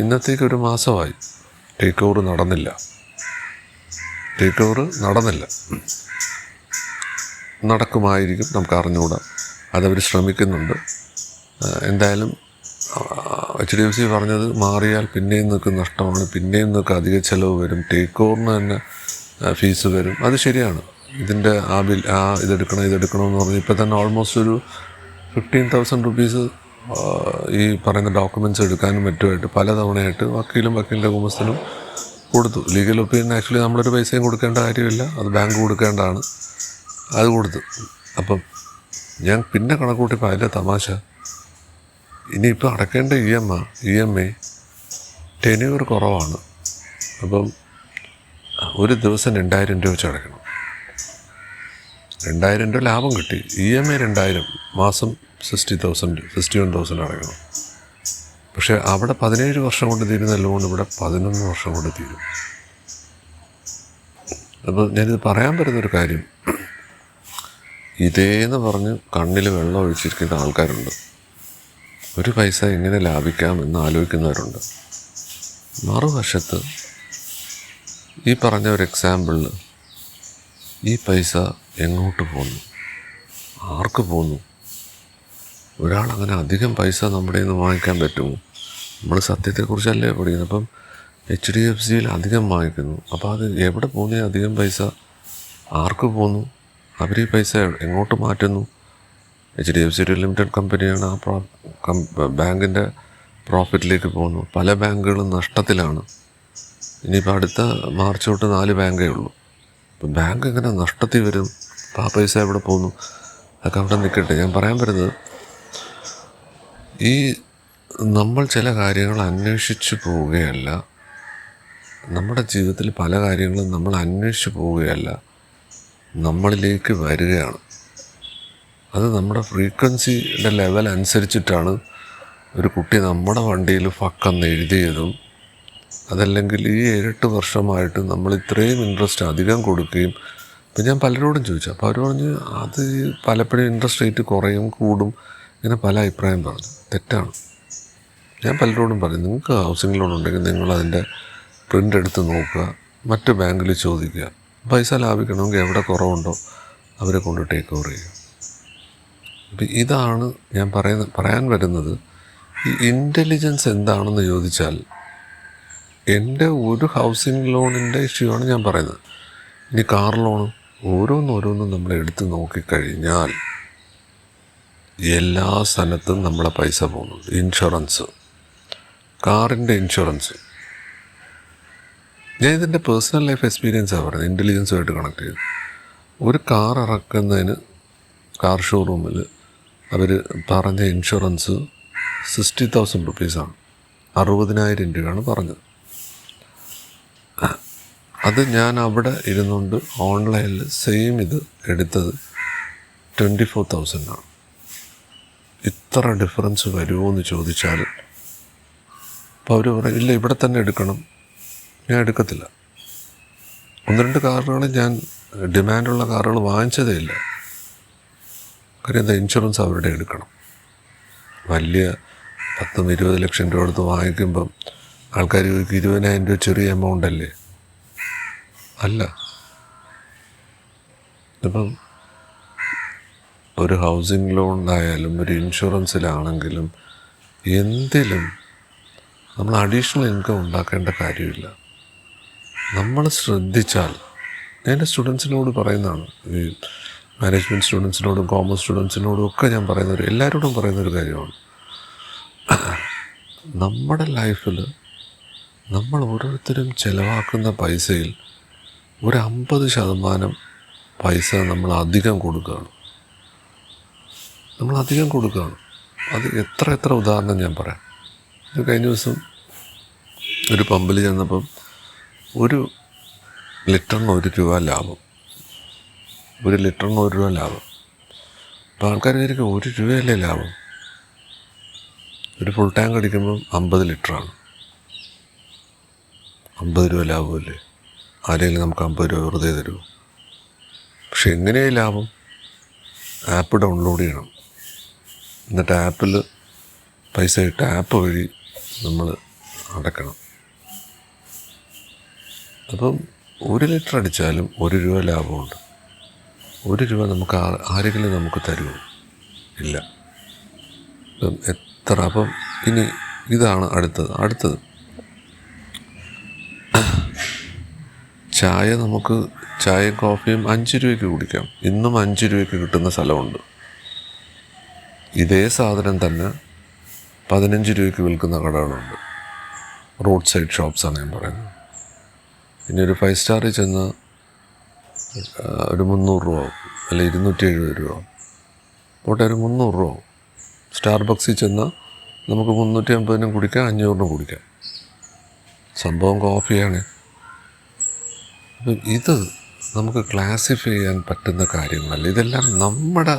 ഇന്നത്തേക്ക് 1 മാസമായി. ടേക്ക് ഓവർ നടന്നില്ല. നടക്കുമായിരിക്കും, നമുക്ക് അറിഞ്ഞുകൂടാ. അതവർ ശ്രമിക്കുന്നുണ്ട്. എന്തായാലും HDFC പറഞ്ഞത് മാറിയാൽ പിന്നെയും നിങ്ങൾക്ക് നഷ്ടമാണ്, പിന്നെയും നിങ്ങൾക്ക് അധിക ചിലവ് വരും, ടേക്ക് ഓവറിന് തന്നെ ഫീസ് വരും. അത് ശരിയാണ്. ഇതിൻ്റെ ഇതെടുക്കണമെന്ന് പറഞ്ഞ് ഇപ്പോൾ തന്നെ ഓൾമോസ്റ്റ് ഒരു 15,000 റുപ്പീസ് ഈ പറയുന്ന ഡോക്യുമെൻറ്റ്സ് എടുക്കാനും മറ്റുമായിട്ട് പല തവണയായിട്ട് വക്കീലിൻ്റെ കുമസ്തനും കൊടുത്തു. ലീഗൽ ഒപ്പീനിയൻ ആക്ച്വലി നമ്മളൊരു പൈസയും കൊടുക്കേണ്ട കാര്യമില്ല, അത് ബാങ്ക് കൊടുക്കേണ്ടതാണ്. അത് കൊടുത്തു. അപ്പം ഞാൻ പിന്നെ കണക്ക് കൂട്ടിയപ്പോൾ അതിൻ്റെ തമാശ, ഇനിയിപ്പോൾ അടയ്ക്കേണ്ട EMI ടെന്യൂർ കുറവാണ്. അപ്പം ഒരു ദിവസം 2,000 രൂപ വെച്ച് അടയ്ക്കണം. 2,000 രൂപ ലാഭം കിട്ടി. EMI 2,000, മാസം 61,000 അടയ്ക്കണം. പക്ഷേ അവിടെ 17 വർഷം കൊണ്ട് തീരുന്ന ലോൺ ഇവിടെ 11 വർഷം കൊണ്ട് തീരും. അപ്പോൾ ഞാനിത് പറയാൻ പറ്റുന്നൊരു കാര്യം, ഇതേന്ന് പറഞ്ഞ് കണ്ണിൽ വെള്ളം ഒഴിച്ചിരിക്കുന്ന ആൾക്കാരുണ്ട്. ഒരു പൈസ എങ്ങനെ ലാഭിക്കാം എന്ന് ആലോചിക്കുന്നവരുണ്ട്. മറുവശത്ത് ഈ പറഞ്ഞ ഒരു എക്സാമ്പിളിൽ ഈ പൈസ എങ്ങോട്ട് പോന്നു, ആർക്ക് പോന്നു? ഒരാളങ്ങനെ അധികം പൈസ നമ്മുടെ നിന്ന് വാങ്ങിക്കാൻ പറ്റുമോ? നമ്മൾ സത്യത്തെക്കുറിച്ചല്ലേ പഠിക്കുന്നത്. അപ്പം HDFCയിൽ അധികം വാങ്ങിക്കുന്നു. അപ്പോൾ അത് എവിടെ പോകുന്നേ അധികം പൈസ? ആർക്ക് പോന്നു? അവർ ഈ പൈസ എങ്ങോട്ട് മാറ്റുന്നു? HDFC ഒരു ലിമിറ്റഡ് കമ്പനിയാണ്. ആ ബാങ്കിൻ്റെ പ്രോഫിറ്റിലേക്ക് പോകുന്നു. പല ബാങ്കുകളും നഷ്ടത്തിലാണ്. ഇനിയിപ്പോൾ അടുത്ത മാർച്ച് തൊട്ട് 4 ബാങ്കേ ഉള്ളൂ. അപ്പം ബാങ്ക് എങ്ങനെ നഷ്ടത്തിൽ വരും? അപ്പോൾ ആ പൈസ എവിടെ പോകുന്നു? അതൊക്കെ അവിടെ നിൽക്കട്ടെ. ഞാൻ പറയാൻ വരുന്നത്, ഈ നമ്മൾ ചില കാര്യങ്ങൾ അന്വേഷിച്ച് പോവുകയല്ല, നമ്മുടെ ജീവിതത്തിൽ പല കാര്യങ്ങളും നമ്മൾ അന്വേഷിച്ച് പോവുകയല്ല, നമ്മളിലേക്ക് വരികയാണ്. അത് നമ്മുടെ ഫ്രീക്വൻസിയുടെ ലെവൽ അനുസരിച്ചിട്ടാണ് ഒരു കുട്ടി നമ്മുടെ വണ്ടിയിൽ ഫക്കെന്ന് എഴുതിയതും അതല്ലെങ്കിൽ ഈ 7-8 വർഷമായിട്ട് നമ്മൾ ഇത്രയും ഇൻട്രസ്റ്റ് അധികം കൊടുക്കുകയും ഇപ്പം ഞാൻ പലരോടും ചോദിച്ചു. അപ്പോൾ അവർ പറഞ്ഞ് അത് പലപ്പോഴും ഇൻട്രസ്റ്റ് റേറ്റ് കുറയും കൂടും ഇങ്ങനെ പല അഭിപ്രായം പറഞ്ഞു. തെറ്റാണ്. ഞാൻ പലരോടും പറയും, നിങ്ങൾക്ക് ഹൗസിംഗ് ലോൺ ഉണ്ടെങ്കിൽ നിങ്ങളതിൻ്റെ പ്രിൻ്റ് എടുത്ത് നോക്കുക, മറ്റ് ബാങ്കിൽ ചോദിക്കുക, പൈസ ലാഭിക്കണമെങ്കിൽ എവിടെ കുറവുണ്ടോ അവരെ കൊണ്ട് ടേക്ക് ഓവർ ചെയ്യുക. അപ്പം ഇതാണ് ഞാൻ പറയാൻ വരുന്നത്. ഈ ഇൻ്റലിജൻസ് എന്താണെന്ന് ചോദിച്ചാൽ എൻ്റെ ഒരു ഹൗസിംഗ് ലോണിൻ്റെ ഇഷ്യൂ ആണ് ഞാൻ പറയുന്നത്. ഇനി കാർ ലോണ് ഓരോന്നോരോന്നും നമ്മൾ എടുത്ത് നോക്കിക്കഴിഞ്ഞാൽ എല്ലാ സ്ഥലത്തും നമ്മളെ പൈസ പോകുന്നുണ്ട്. ഇൻഷുറൻസ്, കാറിൻ്റെ ഇൻഷുറൻസ്. ഞാൻ ഇതിൻ്റെ പേഴ്സണൽ ലൈഫ് എക്സ്പീരിയൻസാണ് പറയുന്നത്, ഇൻ്റലിജൻസുമായിട്ട് കണക്ട് ചെയ്ത്. ഒരു കാർ ഇറക്കുന്നതിന് കാർ ഷോറൂമിൽ അവർ പറഞ്ഞ ഇൻഷുറൻസ് 60,000 റുപ്പീസാണ്, 60,000 രൂപയാണ് പറഞ്ഞത്. അത് ഞാൻ അവിടെ ഇരുന്നുകൊണ്ട് ഓൺലൈനിൽ സെയിം ഇത് എടുത്തത് 24,000 ആണ്. ഇത്ര ഡിഫറൻസ് വരുമോ എന്ന് ചോദിച്ചാൽ അപ്പോൾ അവർ പറയും ഇല്ല ഇവിടെ തന്നെ എടുക്കണം. ഞാൻ എടുക്കത്തില്ല. 1-2 കാറുകൾ ഞാൻ ഡിമാൻഡുള്ള കാറുകൾ വാങ്ങിച്ചതേ ഇല്ല. കാര്യം എന്താ, ഇൻഷുറൻസ് അവരുടെ എടുക്കണം. വലിയ 10-20 ലക്ഷം രൂപ എടുത്ത് വാങ്ങിക്കുമ്പം ആൾക്കാർ 20,000 രൂപ ചെറിയ എമൗണ്ട് അല്ലേ? അല്ല. ഇപ്പം ഒരു ഹൗസിംഗ് ലോണിലായാലും ഒരു ഇൻഷുറൻസിലാണെങ്കിലും എന്തിലും നമ്മൾ അഡീഷണൽ ഇൻകം ഉണ്ടാക്കേണ്ട കാര്യമില്ല. നമ്മൾ ശ്രദ്ധിച്ചാൽ, എൻ്റെ സ്റ്റുഡൻസിനോട് പറയുന്നതാണ്, ഈ മാനേജ്മെൻറ്റ് സ്റ്റുഡൻസിനോടും കോമേഴ്സ് സ്റ്റുഡൻസിനോടും ഒക്കെ ഞാൻ എല്ലാവരോടും പറയുന്നൊരു കാര്യമാണ്. നമ്മുടെ ലൈഫിൽ നമ്മൾ ഓരോരുത്തരും ചിലവാക്കുന്ന പൈസയിൽ ഒരു 50% പൈസ നമ്മൾ അധികം കൊടുക്കുകയാണ്. അത് എത്ര ഉദാഹരണം ഞാൻ പറയാം. കഴിഞ്ഞ ദിവസം ഒരു പമ്പിൽ ചെന്നപ്പം 1 ലിറ്ററിന് 1 രൂപ ലാഭം. 1 ലിറ്ററിന് 1 രൂപ ലാഭം. അപ്പോൾ ആൾക്കാർ വിചാരിക്കും 1 രൂപയല്ലേ ലാഭം. ഒരു ഫുൾ ടാങ്ക് അടിക്കുമ്പം 50 ലിറ്ററാണ്. 50 രൂപ ലാഭമല്ലേ? ആരെങ്കിലും നമുക്ക് 50 രൂപ വെറുതെ തരുമോ? പക്ഷെ എങ്ങനെയായി ലാഭം? ആപ്പ് ഡൗൺലോഡ് ചെയ്യണം, എന്നിട്ട് ആപ്പിൽ പൈസ ഇട്ട് ആപ്പ് വഴി നമ്മൾ അടക്കണം. അപ്പം 1 ലിറ്റർ അടിച്ചാലും 1 രൂപ ലാഭമുണ്ട്. 1 രൂപ നമുക്ക് ആരെങ്കിലും നമുക്ക് തരുമോ? ഇല്ല. അപ്പം ഇനി ഇതാണ് അടുത്തത് ചായയും കോഫിയും 5 രൂപയ്ക്ക് കുടിക്കാം. ഇന്നും 5 രൂപയ്ക്ക് കിട്ടുന്ന സ്ഥലമുണ്ട്. ഇതേ സാധനം തന്നെ 15 രൂപയ്ക്ക് വിൽക്കുന്ന കടകളുണ്ട്. റോഡ് സൈഡ് ഷോപ്സാണ് ഞാൻ പറയുന്നത്. ഇനി ഒരു 5 സ്റ്റാറിൽ ചെന്ന് ഒരു 300 രൂപ ആവും, അല്ലെ 270 രൂപ ആവും. പോട്ടെ, ഒരു 300 രൂപ ആവും. സ്റ്റാർബക്സിൽ ചെന്നാൽ നമുക്ക് 350 കുടിക്കാം, 500 കുടിക്കാം. സംഭവം കോഫിയാണ്. അപ്പം ഇത് നമുക്ക് ക്ലാസിഫൈ ചെയ്യാൻ പറ്റുന്ന കാര്യങ്ങളല്ല. ഇതെല്ലാം നമ്മുടെ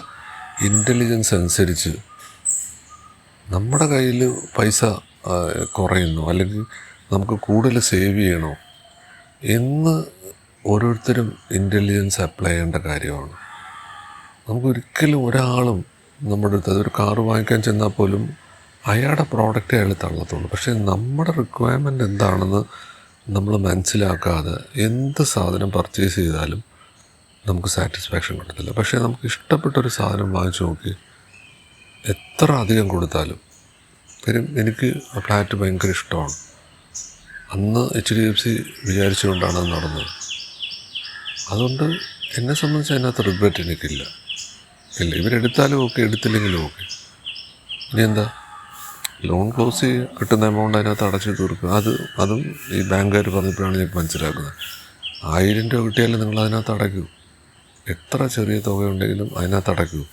ഇൻ്റലിജൻസ് അനുസരിച്ച് നമ്മുടെ കയ്യിൽ പൈസ കുറയുന്നു, അല്ലെങ്കിൽ നമുക്ക് കൂടുതൽ സേവ് ചെയ്യണോ എന്ന് ഓരോരുത്തരും ഇൻ്റലിജൻസ് അപ്ലൈ ചെയ്യേണ്ട കാര്യമാണ്. നമുക്കൊരിക്കലും ഒരാളും നമ്മുടെ അടുത്ത് അതൊരു കാറ് വാങ്ങിക്കാൻ ചെന്നാൽ പോലും അയാളുടെ പ്രോഡക്റ്റ് അയാൾ തള്ളത്തുള്ളൂ. പക്ഷേ നമ്മുടെ റിക്വയർമെൻറ്റ് എന്താണെന്ന് നമ്മൾ മനസ്സിലാക്കാതെ എന്ത് സാധനം പർച്ചേസ് ചെയ്താലും നമുക്ക് സാറ്റിസ്ഫാക്ഷൻ കിട്ടത്തില്ല. പക്ഷേ നമുക്ക് ഇഷ്ടപ്പെട്ടൊരു സാധനം വാങ്ങിച്ചു നോക്കി എത്ര അധികം കൊടുത്താലും, കാര്യം എനിക്ക് ആ ഫ്ലാറ്റ് ഭയങ്കര ഇഷ്ടമാണ്. അന്ന് HDFC വിചാരിച്ചുകൊണ്ടാണ് അത് നടന്നത്. അതുകൊണ്ട് എന്നെ സംബന്ധിച്ച് അതിനകത്ത് റിഗ്രറ്റ് എനിക്കില്ല. ഇവരെടുത്താലും ഓക്കെ, എടുത്തില്ലെങ്കിലും ഓക്കെ. ഇനി എന്താ, ലോൺ ക്ലോസ് കിട്ടുന്ന എമൗണ്ട് അതിനകത്ത് അടച്ചു തീർക്കുക. അതും ഈ ബാങ്കുകാർ പറഞ്ഞപ്പോഴാണ് ഞാൻ മനസ്സിലാക്കുന്നത്. 1000 രൂപ കിട്ടിയാലും നിങ്ങൾ അതിനകത്ത് അടയ്ക്കൂ. എത്ര ചെറിയ തുകയുണ്ടെങ്കിലും അതിനകത്ത് അടയ്ക്കൂ.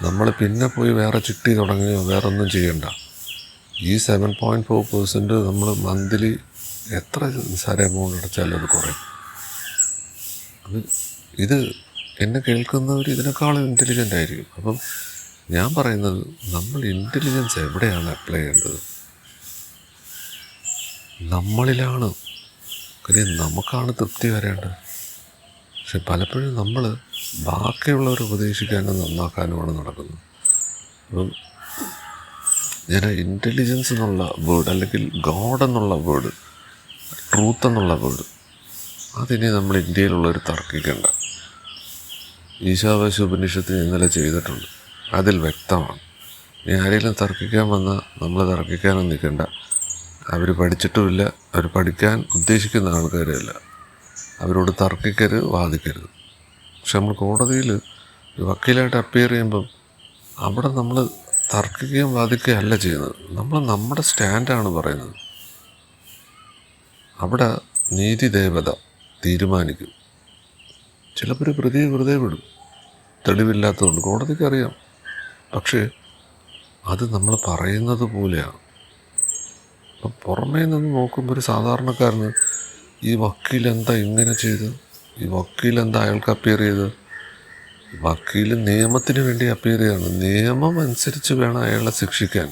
നമ്മൾ പിന്നെ പോയി വേറെ ചിട്ടി തുടങ്ങുകയോ വേറെ ഒന്നും ചെയ്യണ്ട. ഈ 7.4% നമ്മൾ മന്ത്ലി എത്ര നിസ്സാര എമൗണ്ട് അടച്ചാലും അത് കുറയും. ഇത് എന്നെ കേൾക്കുന്നവർ ഇതിനേക്കാളും ഇൻ്റലിജൻ്റ് ആയിരിക്കും. അപ്പം ഞാൻ പറയുന്നത് നമ്മൾ ഇൻ്റലിജൻസ് എവിടെയാണ് അപ്ലൈ ചെയ്യേണ്ടത്? നമ്മളിലാണ്. കാര്യം നമുക്കാണ് തൃപ്തി വരേണ്ടത്. പക്ഷെ പലപ്പോഴും നമ്മൾ ബാക്കിയുള്ളവരെ ഉപദേശിക്കാനും നന്നാക്കാനുമാണ് നടക്കുന്നത്. അപ്പം ഞാൻ ഇൻ്റലിജൻസ് എന്നുള്ള വേർഡ്, അല്ലെങ്കിൽ ഗോഡ് എന്നുള്ള വേർഡ്, ട്രൂത്ത് എന്നുള്ള വേർഡ്, അതിനെ നമ്മൾ ഇന്ത്യയിലുള്ളവർ തർക്കിക്കേണ്ട. ഈശാവാസ്യ ഉപനിഷത്തിൽ ഇന്നലെ ചെയ്തിട്ടുണ്ട്. അതിൽ വ്യക്തമാണ്. ഇനി ആരെങ്കിലും തർക്കിക്കാൻ വന്നാൽ നമ്മൾ തർക്കിക്കാനും നിൽക്കേണ്ട. അവർ പഠിച്ചിട്ടുമില്ല, അവർ പഠിക്കാൻ ഉദ്ദേശിക്കുന്ന ആൾക്കാരല്ല. അവരോട് തർക്കിക്കരുത്, വാദിക്കരുത്. പക്ഷെ നമ്മൾ കോടതിയിൽ വക്കീലായിട്ട് അപ്പിയർ ചെയ്യുമ്പം അവിടെ നമ്മൾ തർക്കിക്കുകയും വാദിക്കുകയും അല്ല ചെയ്യുന്നത്. നമ്മൾ നമ്മുടെ സ്റ്റാൻഡാണ് പറയുന്നത്. അവിടെ നീതി ദേവത തീരുമാനിക്കും. ചിലപ്പോൾ പ്രതിയെ വെറുതെ വിടും, തെളിവില്ലാത്തതുകൊണ്ട്. കോടതിക്ക് അറിയാം. പക്ഷേ അത് നമ്മൾ പറയുന്നത് പോലെയാണ്. അപ്പം പുറമേ നിന്ന് നോക്കുമ്പോൾ ഒരു സാധാരണക്കാരന് ഈ വക്കീലെന്താ ഇങ്ങനെ ചെയ്ത്, ഈ വക്കീലെന്താ അയാൾക്ക് അപ്പിയർ ചെയ്ത്? വക്കീൽ നിയമത്തിന് വേണ്ടി അപ്പിയർ ചെയ്യാണ്. നിയമം അനുസരിച്ച് വേണം അയാളെ ശിക്ഷിക്കാൻ.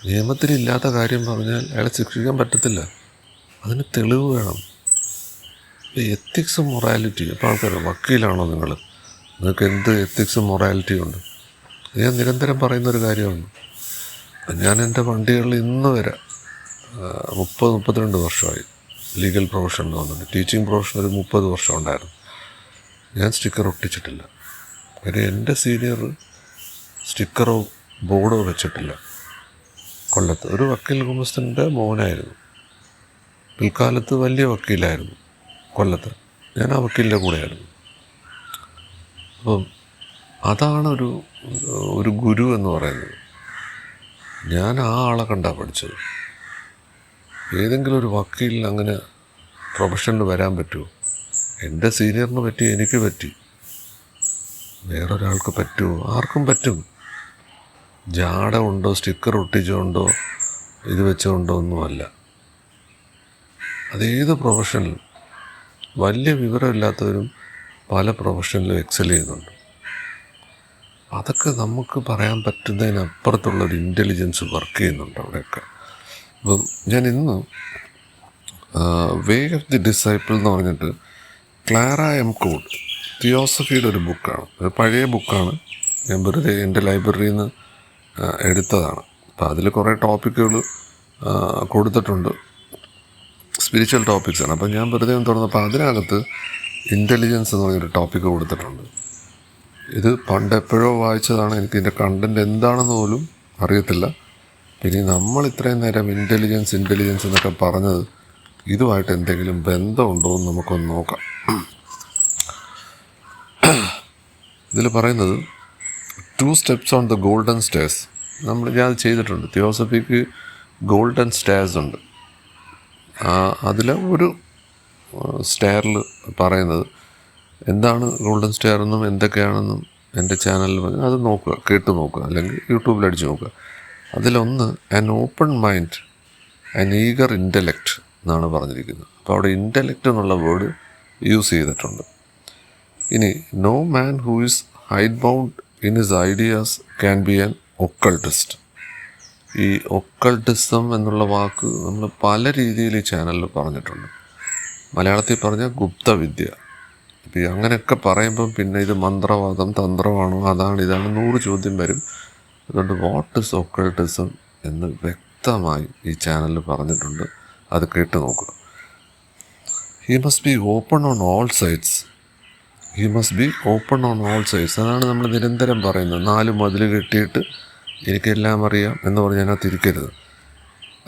നിയമത്തിലില്ലാത്ത കാര്യം പറഞ്ഞാൽ അയാളെ ശിക്ഷിക്കാൻ പറ്റത്തില്ല. അതിന് തെളിവ് വേണം. എത്തിക്സും മൊറാലിറ്റി. അപ്പോൾ ആൾക്കാർ, വക്കീലാണോ നിങ്ങൾ? നിങ്ങൾക്ക് എന്ത് എത്തിക്സും മൊറാലിറ്റിയും ഉണ്ട്? ഞാൻ നിരന്തരം പറയുന്നൊരു കാര്യമാണ്. ഞാൻ എൻ്റെ വണ്ടികളിൽ ഇന്ന് വരെ 30-32 വർഷമായി ലീഗൽ പ്രൊഫഷനിൽ വന്നിട്ട്. ടീച്ചിങ് പ്രൊഫഷൻ ഒരു 30 വർഷം ഉണ്ടായിരുന്നു. ഞാൻ സ്റ്റിക്കർ ഒട്ടിച്ചിട്ടില്ല. കാര്യം എൻ്റെ സീനിയർ സ്റ്റിക്കറോ ബോർഡോ വെച്ചിട്ടില്ല. കൊല്ലത്ത് ഒരു വക്കീൽ ഗുമസ്തൻ്റെ മോനായിരുന്നു. പിൽക്കാലത്ത് വലിയ വക്കീലായിരുന്നു കൊല്ലത്ത്. ഞാൻ ആ വക്കീലിൻ്റെ കൂടെയായിരുന്നു. അപ്പം അതാണ് ഒരു ഗുരു എന്ന് പറയുന്നത്. ഞാൻ ആ ആളെ കണ്ടാ പഠിച്ചത്. ഏതെങ്കിലും ഒരു വക്കീലിന് അങ്ങനെ പ്രൊഫഷനിൽ വരാൻ പറ്റുമോ? എൻ്റെ സീനിയറിന് പറ്റി, എനിക്ക് പറ്റി. വേറൊരാൾക്ക് പറ്റുമോ? ആർക്കും പറ്റും. ജാട ഉണ്ടോ, സ്റ്റിക്കർ ഒട്ടിച്ചുകൊണ്ടോ, ഇത് വെച്ചുകൊണ്ടോ ഒന്നുമല്ല. അതേത് പ്രൊഫഷനിലും വലിയ വിവരമില്ലാത്തവരും പല പ്രൊഫഷനിലും എക്സൽ ചെയ്യുന്നുണ്ട്. അതൊക്കെ നമുക്ക് പറയാൻ പറ്റുന്നതിനപ്പുറത്തുള്ളൊരു ഇൻ്റലിജൻസ് വർക്ക് ചെയ്യുന്നുണ്ട് അവിടെയൊക്കെ. അപ്പം ഞാൻ ഇന്ന് വേ ഓഫ് ദി ഡിസൈപ്പിൾ എന്ന് പറഞ്ഞിട്ട് ക്ലാര എം കോഡ് തിയോസഫിയുടെ ഒരു ബുക്കാണ്. ഒരു പഴയ ബുക്കാണ്. ഞാൻ വെറുതെ എൻ്റെ ലൈബ്രറിയിൽ നിന്ന് എടുത്തതാണ്. അപ്പം അതിൽ കുറേ ടോപ്പിക്കുകൾ കൊടുത്തിട്ടുണ്ട്. സ്പിരിച്വൽ ടോപ്പിക്സാണ്. അപ്പം ഞാൻ വെറുതെ ഒന്ന് തുറന്നപ്പോൾ അതിനകത്ത് ഇൻ്റലിജൻസ് എന്ന് പറഞ്ഞൊരു ടോപ്പിക്ക് കൊടുത്തിട്ടുണ്ട്. ഇത് പണ്ടെപ്പോഴോ വായിച്ചതാണ്. എനിക്ക് ഇതിൻ്റെ കണ്ടൻറ്റ് എന്താണെന്ന് പോലും അറിയത്തില്ല. പിന്നെ നമ്മൾ ഇത്രയും നേരം ഇൻ്റലിജൻസ് എന്നൊക്കെ പറഞ്ഞത് ഇതുമായിട്ട് എന്തെങ്കിലും ബന്ധമുണ്ടോ എന്ന് നമുക്കൊന്ന് നോക്കാം. ഇതിൽ പറയുന്നത് 2 steps on the golden stairs. ഞാൻ ചെയ്തിട്ടുണ്ട്. തിയോസഫിക്ക് ഗോൾഡൻ സ്റ്റേഴ്സ് ഉണ്ട്. അതിൽ ഒരു സ്റ്റെയറിൽ പറയുന്നത് എന്താണ് ഗോൾഡൻ സ്റ്റെയർ എന്നും എന്തൊക്കെയാണെന്നും എൻ്റെ ചാനലിൽ അത് നോക്കുക, കേട്ട് നോക്കുക, അല്ലെങ്കിൽ യൂട്യൂബിൽ അടിച്ച് നോക്കുക. അതിലൊന്ന് an open mind, an eager intellect എന്നാണ് പറഞ്ഞിരിക്കുന്നത്. അപ്പോൾ അവിടെ ഇൻ്റലക്റ്റ് എന്നുള്ള വേർഡ് യൂസ് ചെയ്തിട്ടുണ്ട്. ഇനി no man who is hidebound in his ideas can be an occultist. ഈ ഒക്കൾട്ടിസം എന്നുള്ള വാക്ക് നമ്മൾ പല രീതിയിൽ ഈ ചാനലിൽ പറഞ്ഞിട്ടുണ്ട്. മലയാളത്തിൽ പറഞ്ഞാൽ ഗുപ്തവിദ്യ. ഇപ്പം അങ്ങനെയൊക്കെ പറയുമ്പം പിന്നെ ഇത് മന്ത്രവാദം, തന്ത്രമാണോ, അതാണ് ഇതാണ് 100 ചോദ്യം വരും. അതുകൊണ്ട് വാട്ട് ഈസ് ഒക്കൾട്ടിസം എന്ന് വ്യക്തമായി ഈ ചാനലിൽ പറഞ്ഞിട്ടുണ്ട്. അത് കേട്ട് നോക്കുക. He must be open on all sides. അതാണ് നമ്മൾ നിരന്തരം പറയുന്നത്. 4 മതിൽ കെട്ടിയിട്ട് എനിക്കെല്ലാം അറിയാം എന്ന് പറഞ്ഞ് അതിനകത്ത് ഇരിക്കരുത്.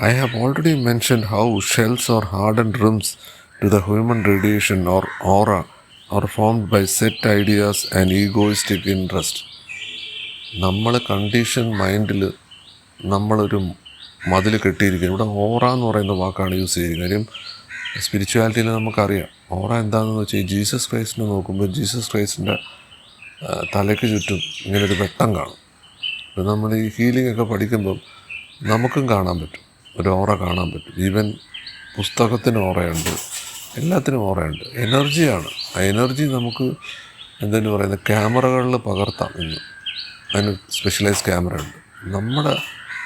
I have already mentioned how shells or hardened rims to the human radiation or aura are formed by set ideas and egoistic interest. നമ്മൾ കണ്ടീഷൻ മൈൻഡിൽ നമ്മളൊരു മതിൽ കെട്ടിയിരിക്കുന്നത്. ഇവിടെ ഓറ എന്ന് പറയുന്ന വാക്കാണ് യൂസ് ചെയ്യുന്നത്. കാര്യം സ്പിരിച്വാലിറ്റിയിൽ നമുക്കറിയാം ഓറ എന്താണെന്ന് വെച്ചാൽ ജീസസ് ക്രൈസ്റ്റിനെ നോക്കുമ്പോൾ ജീസസ് ക്രൈസ്റ്റിൻ്റെ തലയ്ക്ക് ചുറ്റും ഇങ്ങനൊരു വെട്ടം കാണും. ഇപ്പം നമ്മൾ ഈ ഹീലിംഗ് ഒക്കെ പഠിക്കുമ്പം നമുക്കും കാണാൻ പറ്റും, ഒരു ഓറ കാണാൻ പറ്റും. ഈവൻ പുസ്തകത്തിന് ഓറയുണ്ട്, എല്ലാത്തിനും ഓറയുണ്ട്. എനർജിയാണ്. ആ എനർജി നമുക്ക് എന്തെന്ന് പറയുന്നത് ക്യാമറകളിൽ പകർത്താം. ഇന്ന് അതിന് സ്പെഷ്യലൈസ് ക്യാമറ ഉണ്ട്. നമ്മുടെ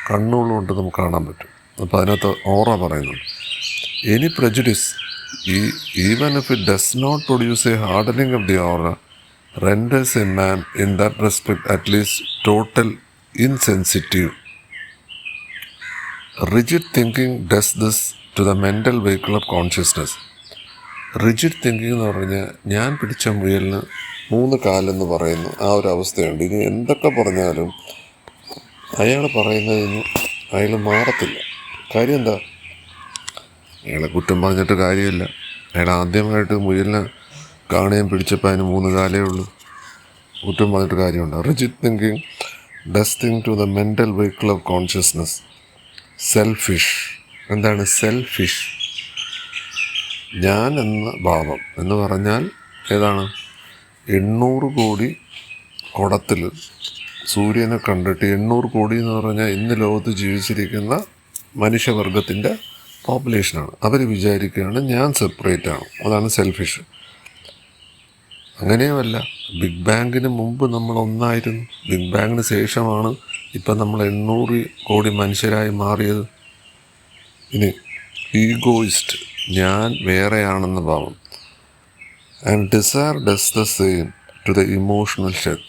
കണ്ണുകളുകൊണ്ട് നമുക്ക് കാണാൻ പറ്റും. അപ്പോൾ അതിനകത്ത് ഓറ പറയുന്നുണ്ട്, any prejudice, even if it does not produce a hardening of the aura, renders a man in that respect at least total insensitive. Rigid thinking does this to the mental vehicle of consciousness. Rigid thinking എന്ന് പറഞ്ഞാൽ ഞാൻ പിടിച്ച മുയലിന് 3 കാലെന്ന് പറയുന്നു, ആ ഒരു അവസ്ഥയുണ്ട്. ഇനി എന്തൊക്കെ പറഞ്ഞാലും അയാൾ പറയുന്നതിന് അയാൾ മാറത്തില്ല. കാര്യം എന്താ? അയാളെ കുറ്റം പറഞ്ഞിട്ട് കാര്യമില്ല. അയാൾ ആദ്യമായിട്ട് മുയലിനെ കാണുകയും പിടിച്ചപ്പോൾ അതിന് 3 കാലേ ഉള്ളൂ. കുറ്റം പറഞ്ഞിട്ട് കാര്യമുണ്ട്. Rigid thinking does thing to the mental vehicle of consciousness. Selfish. എന്താണ് സെൽഫിഷ്? ഞാൻ എന്ന ഭാവം എന്ന് പറഞ്ഞാൽ ഏതാണ്? 800 കോടി കുടത്തിൽ സൂര്യനെ കണ്ടിട്ട് 800 കോടി എന്ന് പറഞ്ഞാൽ ഇന്ന് ലോകത്ത് ജീവിച്ചിരിക്കുന്ന മനുഷ്യവർഗത്തിൻ്റെ പോപ്പുലേഷനാണ്. അവർ വിചാരിക്കുകയാണ് ഞാൻ സെപ്പറേറ്റ് ആണ്. അതാണ് സെൽഫിഷ്. അങ്ങനെയുമല്ല. ബിഗ് ബാങ്കിന് മുമ്പ് നമ്മൾ ഒന്നായിരുന്നു. ബിഗ് ബാങ്കിന് ശേഷമാണ് ഇപ്പം നമ്മൾ 800 കോടി മനുഷ്യരായി മാറിയത്. ഇനി ഈഗോയിസ്റ്റ്, ഞാൻ വേറെയാണെന്ന ഭാവം. And desire does the same to the emotional sheath.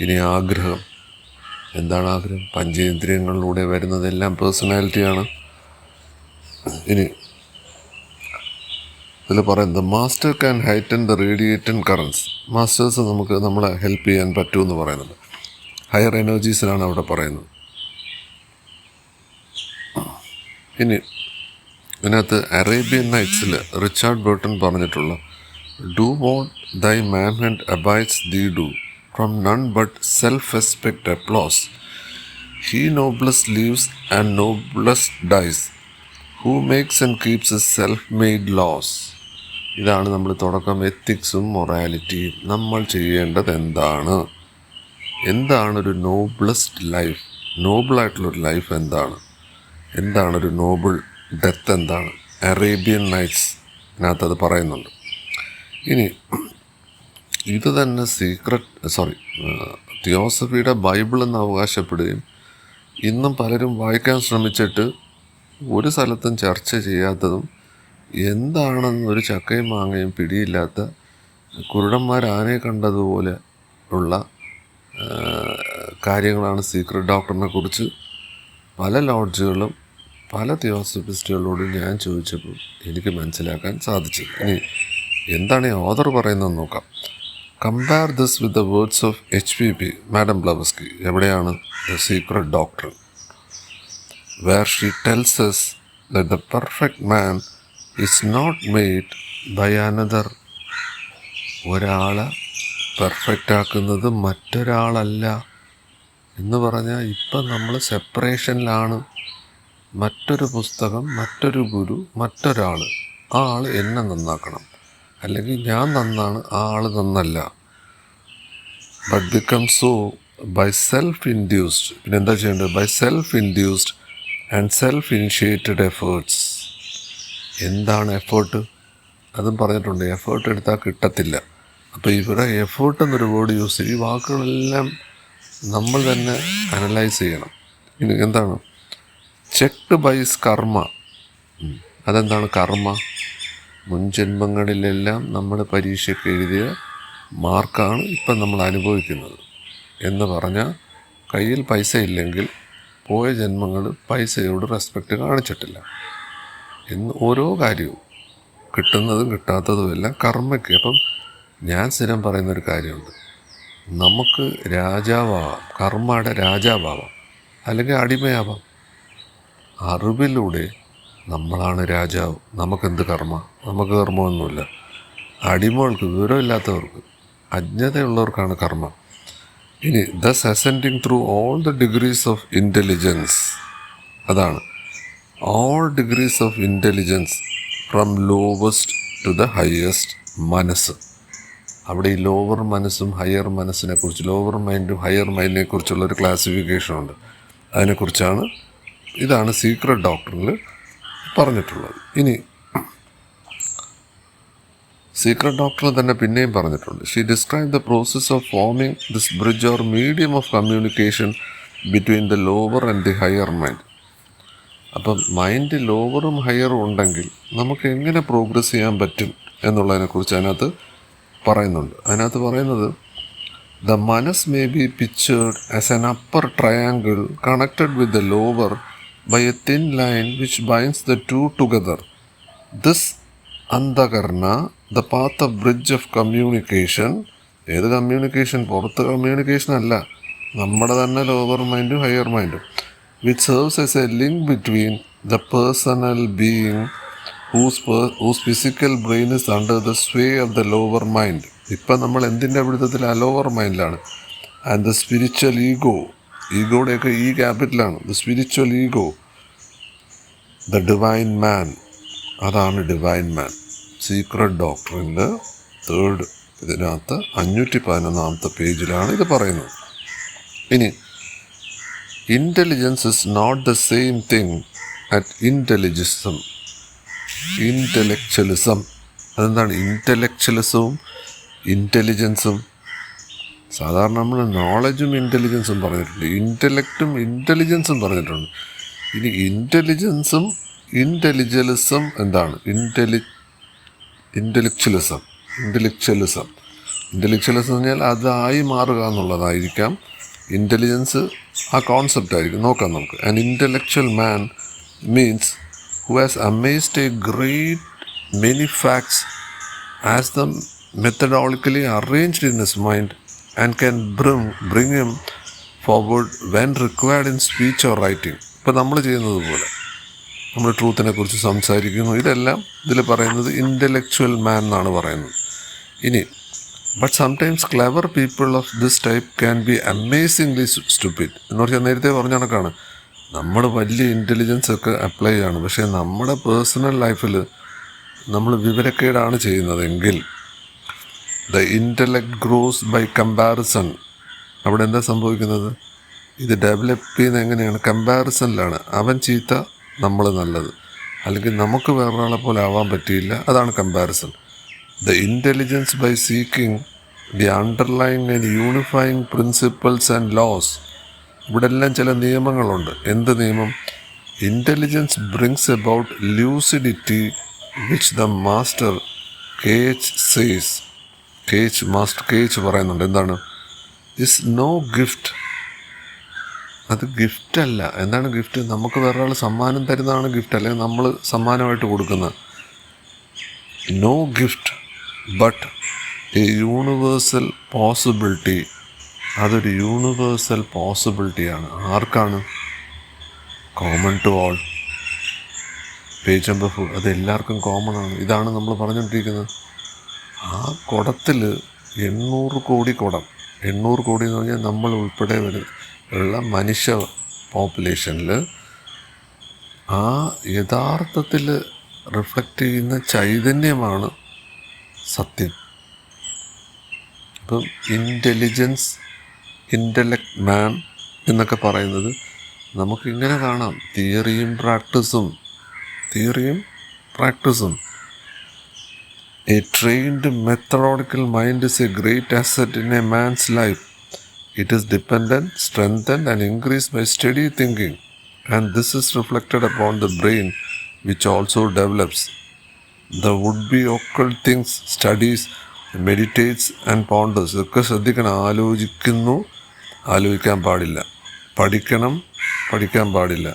ഇനി ആഗ്രഹം. എന്താണ് ആഗ്രഹം? പഞ്ചേന്ദ്രിയങ്ങളിലൂടെ വരുന്നതെല്ലാം പേഴ്സണാലിറ്റിയാണ്. ഇനി ഇതിൽ പറയുന്നത് master can heighten the radiating currents. Masters നമുക്ക് നമ്മളെ ഹെൽപ്പ് ചെയ്യാൻ പറ്റുമെന്ന് പറയുന്നുണ്ട്. ഹയർ എനർജീസിലാണ് അവിടെ പറയുന്നത്. ഇനി ഇതിനകത്ത് അറേബ്യൻ നൈറ്റ്സിൽ റിച്ചാർഡ് ബർട്ടൺ പറഞ്ഞിട്ടുള്ള do what thy manhood abides thee do from none but self respect applause. He noblest lives and noblest dies. Who makes and keeps a self made laws. ഇതാണ് നമ്മൾ തുടക്കം. എത്തിക്സും മൊറാലിറ്റിയും. നമ്മൾ ചെയ്യേണ്ടത് എന്താണൊരു നോബ്ലസ്റ്റ് ലൈഫ്? നോബിളായിട്ടുള്ളൊരു ലൈഫ് എന്താണൊരു നോബിൾ ഡെത്ത് എന്താണ്? അറേബ്യൻ നൈറ്റ്സിനകത്ത് അത് പറയുന്നുണ്ട്. ഇനി ഇത് തന്നെ തിയോസഫിയുടെ ബൈബിൾ എന്ന് അവകാശപ്പെടുകയും ഇന്നും പലരും വായിക്കാൻ ശ്രമിച്ചിട്ട് ഒരു സ്ഥലത്തും ചർച്ച ചെയ്യാത്തതും എന്താണെന്നൊരു ചക്കയും മാങ്ങയും പിടിയില്ലാത്ത കുരുടന്മാർ ആനയെ കണ്ടതുപോലെ ഉള്ള കാര്യങ്ങളാണ് സീക്രട്ട് ഡോക്ടറിനെ കുറിച്ച് പല ലോഡ്ജുകളും പല തിയോസഫിസ്റ്റുകളോടും ഞാൻ ചോദിച്ചപ്പോൾ എനിക്ക് മനസ്സിലാക്കാൻ സാധിച്ചത്. ഇനി എന്താണ് ഈ ഓഥർ പറയുന്നതെന്ന് നോക്കാം. Compare this with the words of HPP madam Blavatsky. എവിടെയാണ്? The secret doctrine, where she tells us that the perfect man is not made by another. ഒരാളെ പെർഫെക്റ്റ് ആക്കുന്നത് മറ്റൊരാളല്ല എന്ന് പറഞ്ഞാൽ ഇപ്പം നമ്മൾ സെപ്പറേഷനിലാണ്. മറ്റൊരു പുസ്തകം, മറ്റൊരു ഗുരു, മറ്റൊരാൾ. ആ ആൾ എന്നെ നന്നാക്കണം, അല്ലെങ്കിൽ ഞാൻ നന്നാണ്, ആ ആൾ നന്നല്ല. But become so by self induced. പിന്നെ എന്താ ചെയ്യേണ്ടത്? By self induced and self initiated efforts. എന്താണ് എഫേർട്ട്? അതും പറഞ്ഞിട്ടുണ്ട്. എഫേർട്ട് എടുത്താൽ കിട്ടത്തില്ല. അപ്പോൾ ഇവിടെ എഫേർട്ട് എന്നൊരു വേർഡ് യൂസ് ചെയ്യും. ഈ വാക്കുകളെല്ലാം നമ്മൾ തന്നെ അനലൈസ് ചെയ്യണം. ഇനി എന്താണ്? ചെക്ഡ് ബൈസ് കർമ്മ. അതെന്താണ് കർമ്മ? മുൻജന്മങ്ങളിലെല്ലാം നമ്മൾ പരീക്ഷയ്ക്ക് എഴുതിയ മാർക്കാണ് ഇപ്പം നമ്മൾ അനുഭവിക്കുന്നത് എന്ന് പറഞ്ഞാൽ കയ്യിൽ പൈസ ഇല്ലെങ്കിൽ പോയ ജന്മങ്ങൾ പൈസയോട് റെസ്പെക്റ്റ് കാണിച്ചിട്ടില്ല എന്ന് ഓരോ കാര്യവും കിട്ടുന്നതും കിട്ടാത്തതുമെല്ലാം കർമ്മയ്ക്ക്. അപ്പം ഞാൻ സ്ഥിരം പറയുന്നൊരു കാര്യമുണ്ട്, നമുക്ക് രാജാവാകാം, കർമ്മയുടെ രാജാവാകാം, അല്ലെങ്കിൽ അടിമയാവാം. അറിവിലൂടെ നമ്മളാണ് രാജാവ്. നമുക്കെന്ത് കർമ്മ? നമുക്ക് കർമ്മമൊന്നുമില്ല. അടിമകൾക്ക്, വിവരമില്ലാത്തവർക്ക്, അജ്ഞതയുള്ളവർക്കാണ് കർമ്മ. ഇനി thus ascending through all the degrees of intelligence. അതാണ് all degrees of intelligence from lowest to the highest manas. അവിടെ ഈ ലോവർ മനസ്സും ഹയർ മനസ്സിനെ കുറിച്ച്, ലോവർ മൈൻഡും ഹയർ മൈൻഡിനെ കുറിച്ചുള്ളൊരു ക്ലാസിഫിക്കേഷനുണ്ട്. അതിനെക്കുറിച്ചാണ്, ഇതാണ് സീക്രട്ട് ഡോക്ടറിൽ പറഞ്ഞിട്ടുള്ളത്. ഇനി സീക്രട്ട് ഡോക്ടറിൽ തന്നെ പിന്നെയും പറഞ്ഞിട്ടുണ്ട്. She describe the process of forming this bridge or medium of communication between the lower and the higher mind. അപ്പം മൈൻഡ് ലോവറും ഹയറും ഉണ്ടെങ്കിൽ നമുക്ക് എങ്ങനെ പ്രോഗ്രസ് ചെയ്യാൻ പറ്റും എന്നുള്ളതിനെക്കുറിച്ച് അതിനകത്ത് പറയുന്നത് the manas may be pictured as an upper triangle connected with the lower by a thin line which binds the two together. This antahkarana the path of bridge of communication. ഏത് കമ്മ്യൂണിക്കേഷൻ? പുറത്ത് കമ്മ്യൂണിക്കേഷൻ അല്ല, നമ്മുടെ തന്നെ ലോവർ മൈൻഡും higher മൈൻഡും, which serves as a link between the personal being whose physical brain is under the sway of the lower mind. ഇപ്പം നമ്മൾ എന്തിൻ്റെ പിടുത്തത്തിൽ? ആ ലോവർ മൈൻഡിലാണ്. ആൻഡ് ദ സ്പിരിച്വൽ ഈഗോ, ഈഗോയുടെയൊക്കെ ഈ ക്യാപിറ്റലാണ്. The spiritual ego, the divine man, അതാണ് ഡിവൈൻ മാൻ. സീക്രട്ട് ഡോക്ടറിൻ്റെ തേർഡ് ഇതിനകത്ത് 511 പേജിലാണ് ഇത് പറയുന്നത്. ഇനി intelligence is not the same thing at intellectualism. അതെന്താണ് ഇൻ്റലക്ച്വലിസവും ഇൻ്റലിജൻസും? സാധാരണ നമ്മൾ നോളജും ഇൻ്റലിജൻസും പറഞ്ഞിട്ടുണ്ട്, ഇൻ്റലക്റ്റും ഇൻ്റലിജൻസും പറഞ്ഞിട്ടുണ്ട്. ഇനി ഇൻ്റലിജൻസും ഇൻ്റലിജലിസം എന്താണ്? ഇൻ്റലക്ച്വലിസം എന്ന് പറഞ്ഞാൽ അതായി മാറുക എന്നുള്ളതായിരിക്കാം. ഇൻ്റലിജൻസ് ആ കോൺസെപ്റ്റ് ആയിരിക്കും. നോക്കാം നമുക്ക്. An intellectual man means who has amassed a great many facts as them methodically arranged in his mind and can bring him forward when required in speech or writing. ഇപ്പം നമ്മൾ ചെയ്യുന്നത് പോലെ നമ്മൾ ട്രൂത്തിനെ കുറിച്ച് സംസാരിക്കുന്നു. ഇതെല്ലാം ഇതിൽ പറയുന്നത് ഇൻ്റലക്ച്വൽ മാൻ എന്നാണ് പറയുന്നത്. ഇനി but sometimes clever people of this type can be amazingly stupid എന്ന് പറഞ്ഞാൽ നേരത്തെ പറഞ്ഞ കണക്കാണ്. നമ്മൾ വലിയ ഇൻ്റലിജൻസ് ഒക്കെ അപ്ലൈ ചെയ്യാണ്, പക്ഷേ നമ്മുടെ പേഴ്സണൽ ലൈഫിൽ നമ്മൾ വിവരക്കേടാണ് ചെയ്യുന്നതെങ്കിൽ the intellect grows by comparison. അവിടെ എന്താ സംഭവിക്കുന്നത്? ഇത് ഡെവലപ്പ് ചെയ്യുന്നത് എങ്ങനെയാണ്? കമ്പാരിസണിലാണ്. അവൻ ചീത്ത, നമ്മൾ നല്ലത്, അല്ലെങ്കിൽ നമുക്ക് വേറൊരാളെ പോലെ ആവാൻ പറ്റിയില്ല, അതാണ് comparison. The intelligence by seeking the underlying and unifying principles and laws. ഇവിടെ എല്ലാം ചില നിയമങ്ങളുണ്ട്. എന്ത് നിയമം? Intelligence brings about lucidity which the master കേജ് പറയുന്നുണ്ട്. എന്താണ്? Is no gift. അത് ഗിഫ്റ്റല്ല. എന്താണ് ഗിഫ്റ്റ്? നമുക്ക് വേറൊരാൾ സമ്മാനം തരുന്നതാണ് ഗിഫ്റ്റ്, അല്ലെങ്കിൽ നമ്മൾ സമ്മാനമായിട്ട് കൊടുക്കുന്ന. No gift but a universal possibility. അതൊരു യൂണിവേഴ്സൽ പോസിബിലിറ്റിയാണ്. ആർക്കാണ്? Common to all. Page number 4. അത് എല്ലാവർക്കും കോമൺ ആണ്. ഇതാണ് നമ്മൾ പറഞ്ഞുകൊണ്ടിരിക്കുന്നത്. ആ കുടത്തിൽ 800 കോടി കുടം, 800 കോടി എന്ന് പറഞ്ഞാൽ നമ്മൾ ഉൾപ്പെടെ ഉള്ള മനുഷ്യ പോപ്പുലേഷനിൽ ആ യഥാർത്ഥത്തിൽ റിഫ്ലക്റ്റ് ചെയ്യുന്ന ചൈതന്യമാണ് സത്യം. ഇപ്പം ഇൻ്റലക്ട് മാൻ എന്നൊക്കെ പറയുന്നത് നമുക്കിങ്ങനെ കാണാം. തിയറിയും പ്രാക്ടീസും. A trained methodical mind is a great asset in a man's life. It is dependent, strengthened and increased by study thinking, and this is reflected upon the brain which also develops. The would-be occult things, studies, meditates and ponders. ഇതൊക്കെ ശ്രദ്ധിക്കണം. ആലോചിക്കാൻ പാടില്ല. പഠിക്കാൻ പാടില്ല.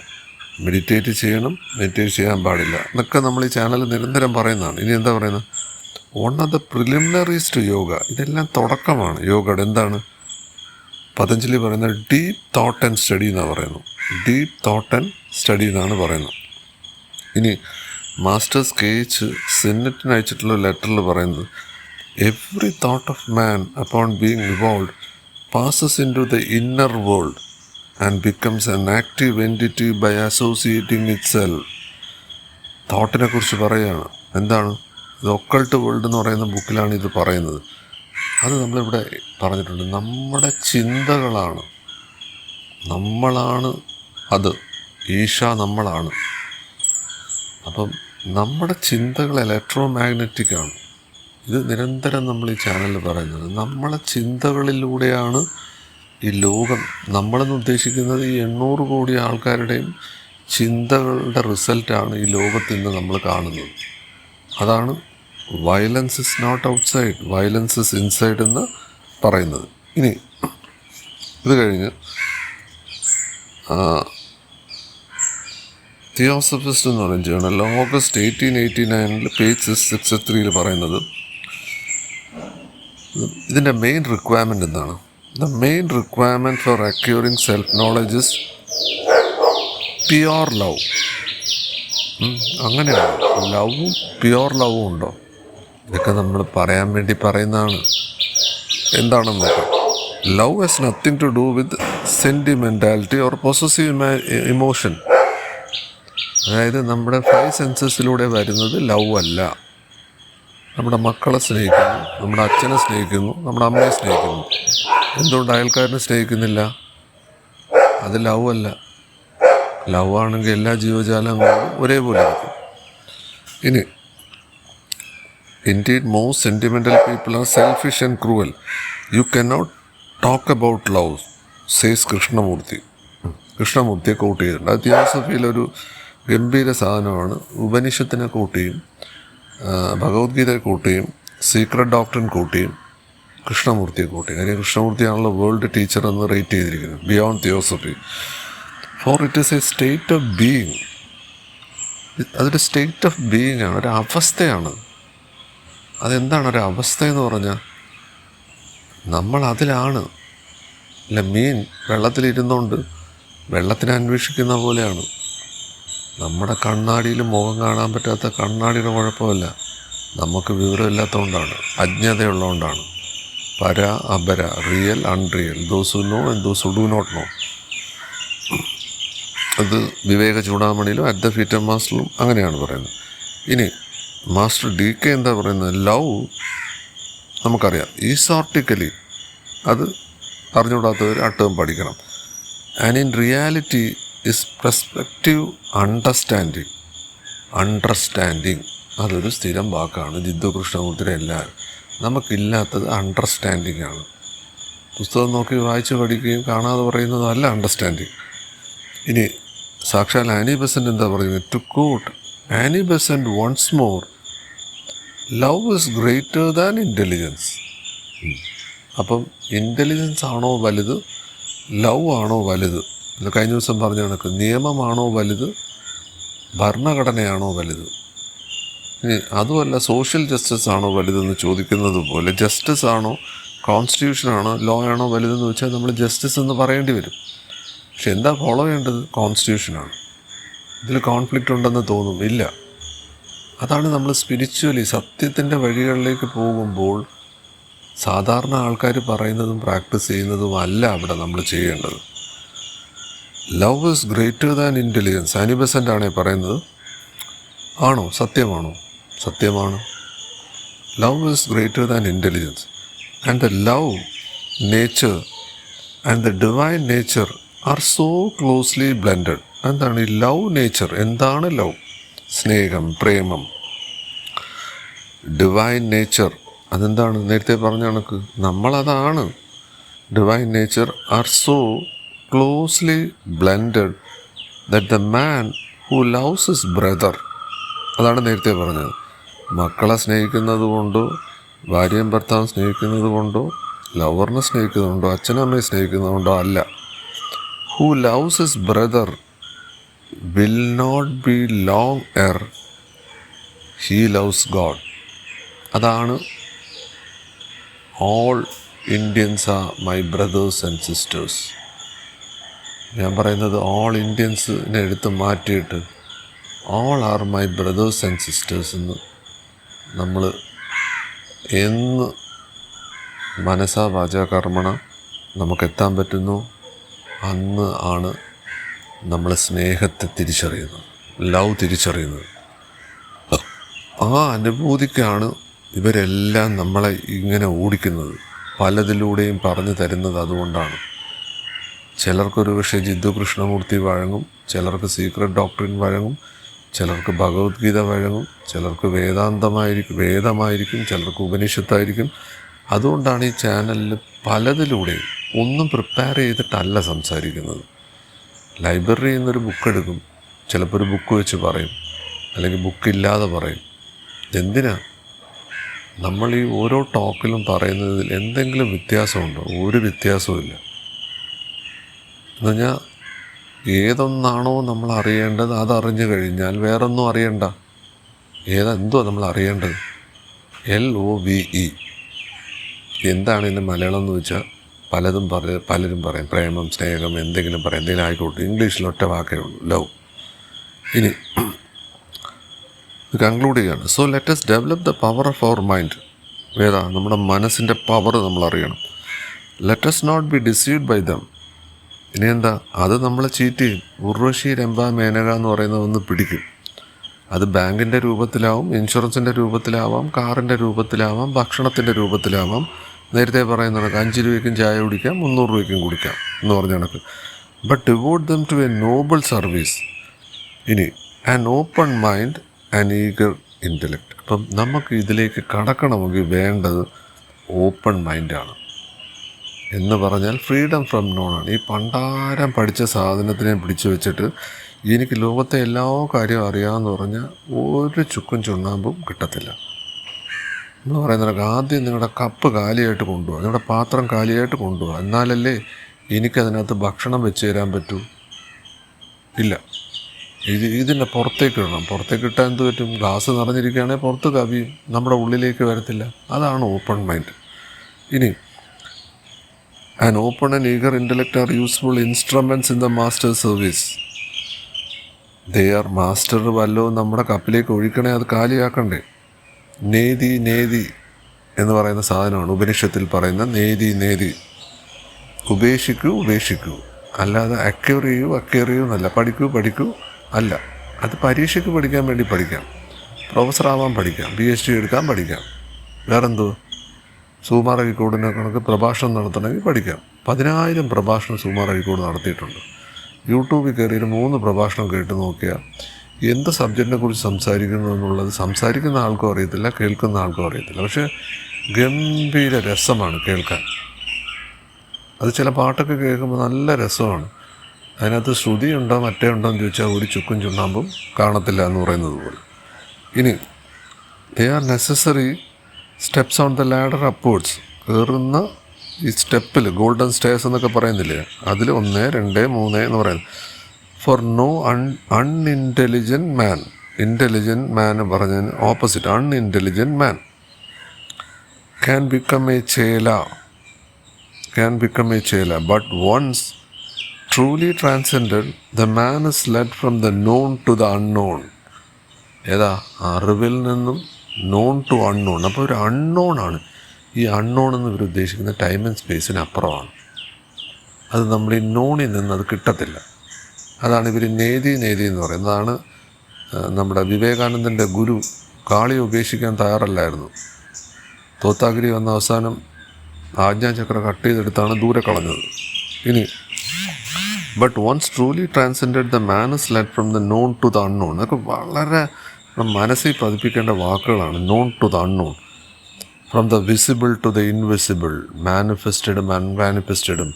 Meditate ചെയ്യാൻ പാടില്ല എന്നൊക്കെ നമ്മൾ ഈ ചാനൽ നിരന്തരം പറയുന്നതാണ്. ഇനി എന്താ പറയുന്നത്? One of the preliminaries to yoga. ഇതെല്ലാം തുടക്കമാണ് യോഗയുടെ. എന്താണ്? പതഞ്ജലി പറയുന്നത് ഡീപ്പ് തോട്ട് ആൻഡ് സ്റ്റഡി എന്നാണ് പറയുന്നത്. ഇനി മാസ്റ്റേഴ്സ് കേജ് സെന്നറ്റിന് അയച്ചിട്ടുള്ള ലെറ്ററിൽ പറയുന്നത് every thought of man upon being evolve passes into the inner world and becomes an active entity by associating itself. തോട്ടിനെ കുറിച്ച് പറയുകയാണ്. എന്താണ് ഇത്? ഒക്കൾട്ട് വേൾഡ് എന്ന് പറയുന്ന ബുക്കിലാണ് ഇത് പറയുന്നത്. അത് നമ്മളിവിടെ പറഞ്ഞിട്ടുണ്ട്. നമ്മുടെ ചിന്തകളാണ്, നമ്മളാണ് അത്. ഈശ നമ്മളാണ്. അപ്പം നമ്മുടെ ചിന്തകൾ ഇലക്ട്രോ മാഗ്നറ്റിക്കാണ്. ഇത് നിരന്തരം നമ്മൾ ഈ ചാനലിൽ പറയുന്നത്. നമ്മളെ ചിന്തകളിലൂടെയാണ് ഈ ലോകം, നമ്മളെന്ന് ഉദ്ദേശിക്കുന്നത് ഈ 800 കോടി ആൾക്കാരുടെയും ചിന്തകളുടെ റിസൾട്ടാണ് ഈ ലോകത്ത് ഇന്ന് നമ്മൾ കാണുന്നത്. അതാണ് violence is not outside, violence is inside എന്ന് പറയുന്നത്. ഇനി ഇത് കഴിഞ്ഞ് തിയോസഫിസ്റ്റ് എന്ന് പറയുന്ന ജേണൽ ഓഗസ്റ്റ് 1889 പേജ് 63 പറയുന്നത്, ഇതിൻ്റെ മെയിൻ റിക്വയർമെൻ്റ് എന്താണ്? The main requirement four acquiring self knowledge is pure love. അങ്ങനെയാണ്. ലവും പ്യുവർ ലവും ഉണ്ടോ? ഇതൊക്കെ നമ്മൾ പറയാൻ വേണ്ടി പറയുന്നതാണ്. എന്താണെന്ന് നോക്കാം. Love has nothing to do with sentimentality or possessive emotion. അതായത് നമ്മുടെ 5 സെൻസസിലൂടെ വരുന്നത് ലവ് അല്ല. നമ്മുടെ മക്കളെ സ്നേഹിക്കുന്നു, നമ്മുടെ അച്ഛനെ സ്നേഹിക്കുന്നു, നമ്മുടെ അമ്മയെ സ്നേഹിക്കുന്നു. എന്തുകൊണ്ട് അയൽക്കാരനെ സ്നേഹിക്കുന്നില്ല? അത് ലവ് അല്ല. ലവ് ആണെങ്കിൽ എല്ലാ ജീവജാലങ്ങളും ഒരേപോലെ ഇരിക്കും. ഇനി indeed most sentimental people are selfish and cruel. You cannot talk about love, says Krishnamurti. കൃഷ്ണമൂർത്തിയെ കോട്ട് ചെയ്തിട്ടുണ്ട്. അത് തിയോസഫിയിലൊരു ഗംഭീര സാധനമാണ്. ഉപനിഷത്തിനെ കോട്ട് ചെയ്യും, ഭഗവത്ഗീതയെ കോട്ട് ചെയ്യും, സീക്രട്ട് ഡോക്ടറിൻ കോട്ട് ചെയ്യും, കൃഷ്ണമൂർത്തിയെ കോട്ട് ചെയ്യും. കാര്യം കൃഷ്ണമൂർത്തിയാണല്ലോ വേൾഡ് ടീച്ചർ എന്ന് റേറ്റ് ചെയ്തിരിക്കുന്നത് beyond theosophy. For it is a state of being. അതൊരു സ്റ്റേറ്റ് ഓഫ് ബീയിങ് ആണ്, ഒരു അവസ്ഥയാണ്. അതെന്താണ് ഒരു അവസ്ഥ എന്ന് പറഞ്ഞാൽ? നമ്മൾ അതിലാണ്. അല്ല, മീൻ വെള്ളത്തിലിരുന്നുകൊണ്ട് വെള്ളത്തിനെ അന്വേഷിക്കുന്ന പോലെയാണ്. നമ്മുടെ കണ്ണാടിയിൽ മുഖം കാണാൻ പറ്റാത്ത കണ്ണാടിയുടെ കുഴപ്പമല്ല, നമുക്ക് വിവരമില്ലാത്തതുകൊണ്ടാണ്, അജ്ഞതയുള്ളതുകൊണ്ടാണ്. പര അപര, real unreal, those who know and those who do not know. അത് വിവേക ചൂടാമണിയിലും അറ്റ് ദ ഫീറ്റ് ഓഫ് മാസ്റ്ററിലും അങ്ങനെയാണ് പറയുന്നത്. ഇനി മാസ്റ്റർ DK എന്താ പറയുന്നത്? ലവ് നമുക്കറിയാം ഈസോർട്ടിക്കലി, അത് അറിഞ്ഞുകൂടാത്തവർ അട്ടവും പഠിക്കണം. And in reality is perspective understanding. Understanding അതൊരു സ്ഥിരം വാക്കാണ് ജിദ്ദു കൃഷ്ണമൂർത്തിയുടെ എല്ലാവരും. നമുക്കില്ലാത്തത് അണ്ടർസ്റ്റാൻഡിങ് ആണ്. പുസ്തകം നോക്കി വായിച്ച് പഠിക്കുകയും കാണാതെ പറയുന്നതും അല്ല അണ്ടർസ്റ്റാൻഡിങ്. ഇനി സാക്ഷാൽ ആനി ബെസന്റ് എന്താ പറയുന്നത്? To quote Annie Besant once more, love is greater than intelligence. അപ്പം ഇൻ്റലിജൻസ് ആണോ വലുത്, ലവ് ആണോ വലുത്? ഇത് കഴിഞ്ഞ ദിവസം പറഞ്ഞ കണക്ക് നിയമമാണോ വലുത്, ഭരണഘടനയാണോ വലുത്? ഇനി അതുമല്ല സോഷ്യൽ ജസ്റ്റിസ് ആണോ വലുതെന്ന് ചോദിക്കുന്നത് പോലെ ജസ്റ്റിസ് ആണോ, കോൺസ്റ്റിറ്റ്യൂഷൻ ആണോ, ലോ ആണോ വലുതെന്ന് വെച്ചാൽ നമ്മൾ ജസ്റ്റിസ് എന്ന് പറയേണ്ടി വരും. പക്ഷെ എന്താ ഫോളോ ചെയ്യേണ്ടത്? കോൺസ്റ്റിറ്റ്യൂഷനാണ്. ഇതിൽ കോൺഫ്ലിക്റ്റ് ഉണ്ടെന്ന് തോന്നും, ഇല്ല. അതാണ് നമ്മൾ സ്പിരിച്വലി സത്യത്തിൻ്റെ വഴികളിലേക്ക് പോകുമ്പോൾ സാധാരണ ആൾക്കാർ പറയുന്നതും പ്രാക്ടീസ് ചെയ്യുന്നതും അല്ല അവിടെ നമ്മൾ ചെയ്യേണ്ടത്. Love is greater than intelligence. Annie Besant ആണേ പറയുന്നത്. ആണോ? സത്യമാണോ? സത്യമാണ്. Love is greater than intelligence and the love nature and the divine nature are so closely blended. എന്താണ് ഈ ലവ് നേച്ചർ? എന്താണ് ലവ്? സ്നേഹം, പ്രേമം. ഡിവൈൻ നേച്ചർ അതെന്താണ്? നേരത്തെ പറഞ്ഞ കണക്ക് നമ്മളതാണ്. Divine nature are so closely blended that the man who loves his brother, അതാണ് നേരത്തെ പറഞ്ഞത്. മക്കളെ സ്നേഹിക്കുന്നത് കൊണ്ടോ, ഭാര്യയും ഭർത്താവും സ്നേഹിക്കുന്നത് കൊണ്ടോ, ലവറിനെ സ്നേഹിക്കുന്നത് കൊണ്ടോ, അച്ഛനമ്മയെ സ്നേഹിക്കുന്നത് കൊണ്ടോ അല്ല. Who loves his brother will not be long ere he loves God. അതാണ് all Indians are my brothers and sisters. ഞാൻ പറയുന്നത് all Indiansനെ എടുത്ത് മാറ്റിയിട്ട് all are my brothers and sisters എന്ന് നമ്മൾ എന്ന് മനസാ വാചാ കർമ്മണ നമുക്കെത്താൻ പറ്റുന്നു, അന്ന് ആണ് നമ്മൾ സ്നേഹത്തെ തിരിച്ചറിയുന്നത്, ലവ് തിരിച്ചറിയുന്നത്. ആ അനുഭൂതിക്കാണ് ഇവരെല്ലാം നമ്മളെ ഇങ്ങനെ ഓടിക്കുന്നത്, പലതിലൂടെയും പറഞ്ഞു തരുന്നത്. അതുകൊണ്ടാണ് ചിലർക്കൊരു പക്ഷേ ജിദ്ദു കൃഷ്ണമൂർത്തി വഴങ്ങും, ചിലർക്ക് സീക്രട്ട് ഡോക്ടറിൻ വഴങ്ങും, ചിലർക്ക് ഭഗവത്ഗീത വഴങ്ങും, ചിലർക്ക് വേദമായിരിക്കും, ചിലർക്ക് ഉപനിഷത്തായിരിക്കും. അതുകൊണ്ടാണ് ഈ ചാനലിൽ പലതിലൂടെയും ഒന്നും പ്രിപ്പയർ ചെയ്തിട്ടല്ല സംസാരിക്കുന്നത്. ലൈബ്രറിയിൽ നിന്നൊരു ബുക്ക് എടുക്കും, ചിലപ്പോൾ ഒരു ബുക്ക് വെച്ച് പറയും, അല്ലെങ്കിൽ ബുക്കില്ലാതെ പറയും. എന്തിനാ? നമ്മൾ ഈ ഓരോ ടോക്കിലും പറയുന്നതിൽ എന്തെങ്കിലും വ്യത്യാസമുണ്ടോ? ഒരു വ്യത്യാസവും ഇല്ല. എന്നുവെച്ചാൽ ഏതൊന്നാണോ നമ്മൾ അറിയേണ്ടത് അതറിഞ്ഞു കഴിഞ്ഞാൽ വേറൊന്നും അറിയണ്ട. എന്തോ നമ്മൾ അറിയേണ്ടത്? LOVE. എന്താണ് ഇതിൻ്റെ മലയാളം എന്ന് വെച്ചാൽ പലരും പറയും പ്രേമം, സ്നേഹം, എന്തെങ്കിലും പറയും, എന്തെങ്കിലും ആയിക്കോട്ടെ. ഇംഗ്ലീഷിൽ ഒറ്റ വാക്കേ ഉള്ളൂ, ലവ്. ഇനി കൺക്ലൂഡ് ചെയ്യാണ്. So let us develop the power of our mind. നമ്മുടെ മനസ്സിൻ്റെ പവർ നമ്മൾ അറിയണം. Let us not be deceived by them. ഇനി എന്താ? അത് നമ്മളെ ചീറ്റ് ചെയ്യും. ഉർവശി, രംഭ, മേനക എന്ന് പറയുന്നത് ഒന്ന് പിടിക്കും. അത് ബാങ്കിൻ്റെ രൂപത്തിലാവും, ഇൻഷുറൻസിൻ്റെ രൂപത്തിലാവാം, കാറിൻ്റെ രൂപത്തിലാവാം, ഭക്ഷണത്തിൻ്റെ രൂപത്തിലാവാം. നേരത്തെ പറയുന്ന കണക്ക് 5 രൂപയ്ക്കും ചായ കുടിക്കാം, 300 രൂപയ്ക്കും കുടിക്കാം എന്ന് പറഞ്ഞ കണക്ക്. But devote them to a noble service. ഇനി an open mind, an eager intellect. അപ്പം നമുക്ക് ഇതിലേക്ക് കടക്കണമെങ്കിൽ വേണ്ടത് ഓപ്പൺ മൈൻഡാണ്. എന്ന് പറഞ്ഞാൽ ഫ്രീഡം ഫ്രം നോണാണ്. ഈ പണ്ടാരം പഠിച്ച സാധനത്തിനെ പിടിച്ചു വെച്ചിട്ട് എനിക്ക് ലോകത്തെ എല്ലാ കാര്യവും അറിയാമെന്ന് പറഞ്ഞാൽ ഒരു ചുക്കും ചുണ്ണാമ്പും കിട്ടത്തില്ല. എന്ന് പറയുന്നത് ആദ്യം നിങ്ങളുടെ കപ്പ് കാലിയായിട്ട് കൊണ്ടുപോകുക, നിങ്ങളുടെ പാത്രം കാലിയായിട്ട് കൊണ്ടുപോകുക. എന്നാലല്ലേ എനിക്കതിനകത്ത് ഭക്ഷണം വെച്ച് തരാൻ പറ്റൂ. ഇല്ല, ഇതിൻ്റെ പുറത്തേക്ക് ഇടണം. പുറത്തേക്ക് ഇട്ടാൽ എന്ത് പറ്റും? ഗ്ലാസ് നിറഞ്ഞിരിക്കുകയാണെങ്കിൽ പുറത്ത് കവിയും, നമ്മുടെ ഉള്ളിലേക്ക് വരത്തില്ല. അതാണ് ഓപ്പൺ മൈൻഡ്. ഇനി an open and eager intellect R useful instruments in the master service. They are master വല്ലതും നമ്മുടെ കപ്പിലേക്ക് ഒഴിക്കണേ, അത് കാലിയാക്കണ്ടേ. നേതി എന്ന് പറയുന്ന സാധനമാണ് ഉപനിഷത്തിൽ പറയുന്ന നേതി. ഉപേക്ഷിക്കൂ. അല്ലാതെ അക്വയർ ചെയ്യൂ എന്നല്ല. പഠിക്കൂ അല്ല. അത് പരീക്ഷയ്ക്ക് പഠിക്കാൻ വേണ്ടി പഠിക്കാം, പ്രൊഫസറാവാൻ പഠിക്കാം, PhD എടുക്കാൻ പഠിക്കാം. വേറെന്തോ? സുകുമാർ അഴീക്കോടിനെ കണക്ക് പ്രഭാഷണം നടത്തണമെങ്കിൽ പഠിക്കാം. 10,000 പ്രഭാഷണം സുകുമാർ അഴീക്കോട് നടത്തിയിട്ടുണ്ട്. യൂട്യൂബിൽ കയറിയിട്ട് 3 പ്രഭാഷണം കേട്ട് നോക്കിയാൽ എന്ത് സബ്ജക്റ്റിനെ കുറിച്ച് സംസാരിക്കുന്നു എന്നുള്ളത് സംസാരിക്കുന്ന ആൾക്കും അറിയത്തില്ല, കേൾക്കുന്ന ആൾക്കും അറിയത്തില്ല. പക്ഷേ ഗംഭീര രസമാണ് കേൾക്കാൻ. അത് ചില പാട്ടൊക്കെ കേൾക്കുമ്പോൾ നല്ല രസമാണ്. അതിനകത്ത് ശ്രുതി ഉണ്ടോ മറ്റേ ഉണ്ടോ എന്ന് ചോദിച്ചാൽ ഒരു ചുക്കും ചുണ്ണാമ്പും കാണത്തില്ല എന്ന് പറയുന്നത് പോലെ. ഇനി they are necessary steps on the ladder upwards. കയറുന്ന ഈ സ്റ്റെപ്പിൽ ഗോൾഡൻ സ്റ്റേഴ്സ് എന്നൊക്കെ പറയുന്നില്ലേ, അതിൽ 1, 2, 3 എന്ന് പറയുന്നത്. For no unintelligent man. Intelligent man പറഞ്ഞതിന് opposite unintelligent man can become a chela, but once truly transcended, the man is led from the known to the unknown. അറിവിൽ നിന്നും നോൺ ടു അൺനോൺ. അപ്പോൾ ഒരു അൺനോൺ ആണ്. ഈ unknown എന്ന് ഇവർ ഉദ്ദേശിക്കുന്ന ടൈം ആൻഡ് സ്പേസിന് അപ്പുറമാണ്. അത് നമ്മൾ ഈ നോണിൽ നിന്ന് അത് കിട്ടത്തില്ല. അതാണ് ഇവർ നേതി എന്ന് പറയുന്നത്. അതാണ് നമ്മുടെ വിവേകാനന്ദൻ്റെ ഗുരു കാളി ഉപേക്ഷിക്കാൻ തയ്യാറല്ലായിരുന്നു. തോത്താഗിരി വന്ന അവസാനം ആജ്ഞാചക്ര കട്ട് ചെയ്തെടുത്താണ് ദൂരെ കളഞ്ഞത്. ഇനി but once truly transcended the man is led from the known to the unknown. അതൊക്കെ വളരെ മനസ്സിൽ പതിപ്പിക്കേണ്ട വാക്കുകളാണ്. Known to the unknown, from the visible to the invisible, മാനിഫെസ്റ്റഡും അൺമാനിഫെസ്റ്റഡും.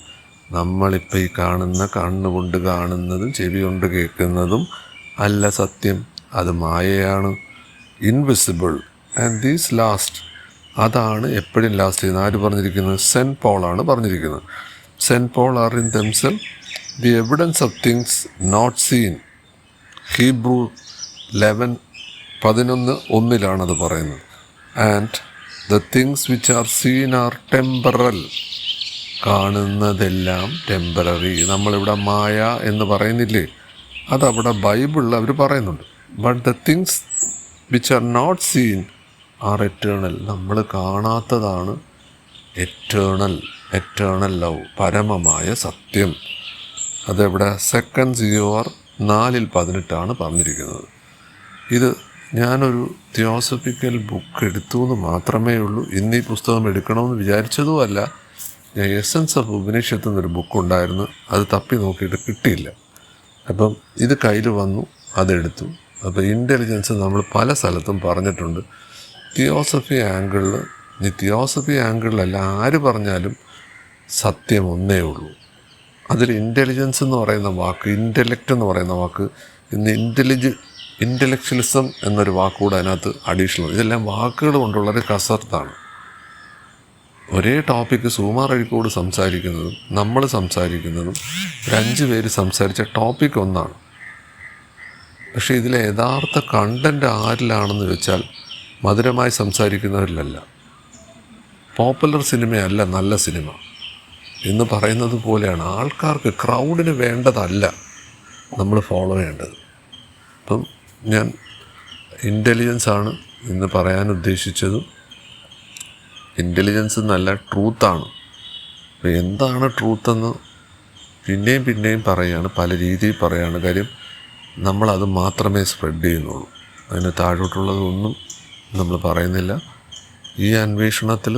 നമ്മളിപ്പോൾ ഈ കാണുന്ന കണ്ണുകൊണ്ട് കാണുന്നതും ചെവി കൊണ്ട് കേൾക്കുന്നതും അല്ല സത്യം, അത് മായയാണ്. Invisible and these last. അതാണ് എപ്പോഴും ലാസ്റ്റ് ചെയ്യുന്നത്. ആര് പറഞ്ഞിരിക്കുന്നത്? സെൻറ്റ് പോളാണ് പറഞ്ഞിരിക്കുന്നത്. Saint Paul are in themself the evidence of things not seen. Hebrew 11:1 പറയുന്നത്. And the things which are seen are temporal. കാണുന്നതെല്ലാം ടെമ്പററി. നമ്മളിവിടെ മായ എന്ന് പറയുന്നില്ലേ, അതവിടെ ബൈബിളിൽ അവർ പറയുന്നുണ്ട്. But the things which are not seen are eternal. നമ്മൾ കാണാത്തതാണ് എറ്റേണൽ ലവ്, പരമമായ സത്യം. അതെവിടെ? 2 Cor 4:18 പറഞ്ഞിരിക്കുന്നത്. ഇത് ഞാനൊരു തിയോസഫിക്കൽ ബുക്ക് എടുത്തു എന്ന് മാത്രമേ ഉള്ളൂ. ഇന്ന് ഈ പുസ്തകം എടുക്കണമെന്ന് വിചാരിച്ചതുമല്ല. ഞാൻ എസൻസ് ഓഫ് ഉപനിഷത്ത് എന്നൊരു ബുക്കുണ്ടായിരുന്നു, അത് തപ്പി നോക്കിയിട്ട് കിട്ടിയില്ല. അപ്പം ഇത് കയ്യിൽ വന്നു, അതെടുത്തു. അപ്പോൾ ഇൻ്റലിജൻസ് നമ്മൾ പല സ്ഥലത്തും പറഞ്ഞിട്ടുണ്ട്. തിയോസഫി ആംഗിളിലല്ല ആര് പറഞ്ഞാലും സത്യം ഒന്നേ ഉള്ളൂ. അതിൽ ഇൻ്റലിജൻസ് എന്ന് പറയുന്ന വാക്ക്, ഇൻ്റലക്റ്റ് എന്ന് പറയുന്ന വാക്ക്, ഇന്ന് ഇൻ്റലക്ച്വലിസം എന്നൊരു വാക്കുകൂടെ അതിനകത്ത് അഡീഷണൽ. ഇതെല്ലാം വാക്കുകൾ കൊണ്ടുള്ളൊരു കസർത്താണ്. ഒരേ ടോപ്പിക്ക് സുകുമാർ അഴീക്കോട് സംസാരിക്കുന്നതും നമ്മൾ സംസാരിക്കുന്നതും 5 പേര് സംസാരിച്ച ടോപ്പിക് ഒന്നാണ്. പക്ഷേ ഇതിലെ യഥാർത്ഥ കണ്ടൻറ്റ് ആരിലാണെന്ന് വെച്ചാൽ മധുരമായി സംസാരിക്കുന്നവരിലല്ല. പോപ്പുലർ സിനിമയല്ല നല്ല സിനിമ എന്ന് പറയുന്നത് പോലെയാണ്. ആൾക്കാർക്ക്, ക്രൗഡിന് വേണ്ടതല്ല നമ്മൾ ഫോളോ ചെയ്യേണ്ടത്. അപ്പം ഞാൻ ഇൻ്റലിജൻസാണ് ഇന്ന് പറയാൻ ഉദ്ദേശിച്ചത്. ഇൻ്റലിജൻസ് എന്നല്ല, ട്രൂത്താണ്. അപ്പോൾ എന്താണ് ട്രൂത്തെന്ന് പിന്നെയും പറയുകയാണ്, പല രീതിയിൽ പറയുകയാണ്. കാര്യം നമ്മളത് മാത്രമേ സ്പ്രെഡ് ചെയ്യുന്നുള്ളൂ. അതിന് താഴോട്ടുള്ളതൊന്നും നമ്മൾ പറയുന്നില്ല. ഈ അന്വേഷണത്തിൽ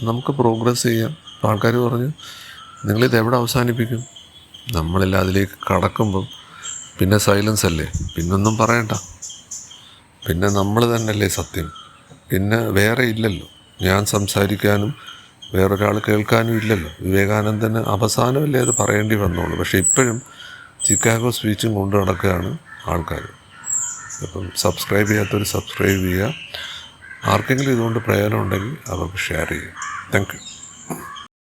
നമുക്ക് പ്രോഗ്രസ് ചെയ്യാം. അപ്പോൾ ആൾക്കാർ പറഞ്ഞു, നിങ്ങളിത് എവിടെ അവസാനിപ്പിക്കും? നമ്മളെല്ലാം അതിലേക്ക് കടക്കുമ്പം പിന്നെ സൈലൻസ് അല്ലേ, പിന്നൊന്നും പറയണ്ട, പിന്നെ നമ്മൾ തന്നെയല്ലേ സത്യം, പിന്നെ വേറെ ഇല്ലല്ലോ. ഞാൻ സംസാരിക്കാനും വേറൊരാൾ കേൾക്കാനും ഇല്ലല്ലോ. വിവേകാനന്ദന് അവസാനമല്ലേ അത് പറയേണ്ടി വന്നോളൂ. പക്ഷേ ഇപ്പോഴും ചിക്കാഗോ സ്പീച്ചും കൊണ്ട് നടക്കുകയാണ് ആൾക്കാർ. അപ്പം സബ്സ്ക്രൈബ് ചെയ്യാത്തവർ സബ്സ്ക്രൈബ് ചെയ്യുക. ആർക്കെങ്കിലും ഇതുകൊണ്ട് പ്രയോജനം ഉണ്ടെങ്കിൽ അവർക്ക് ഷെയർ ചെയ്യുക. Thank you.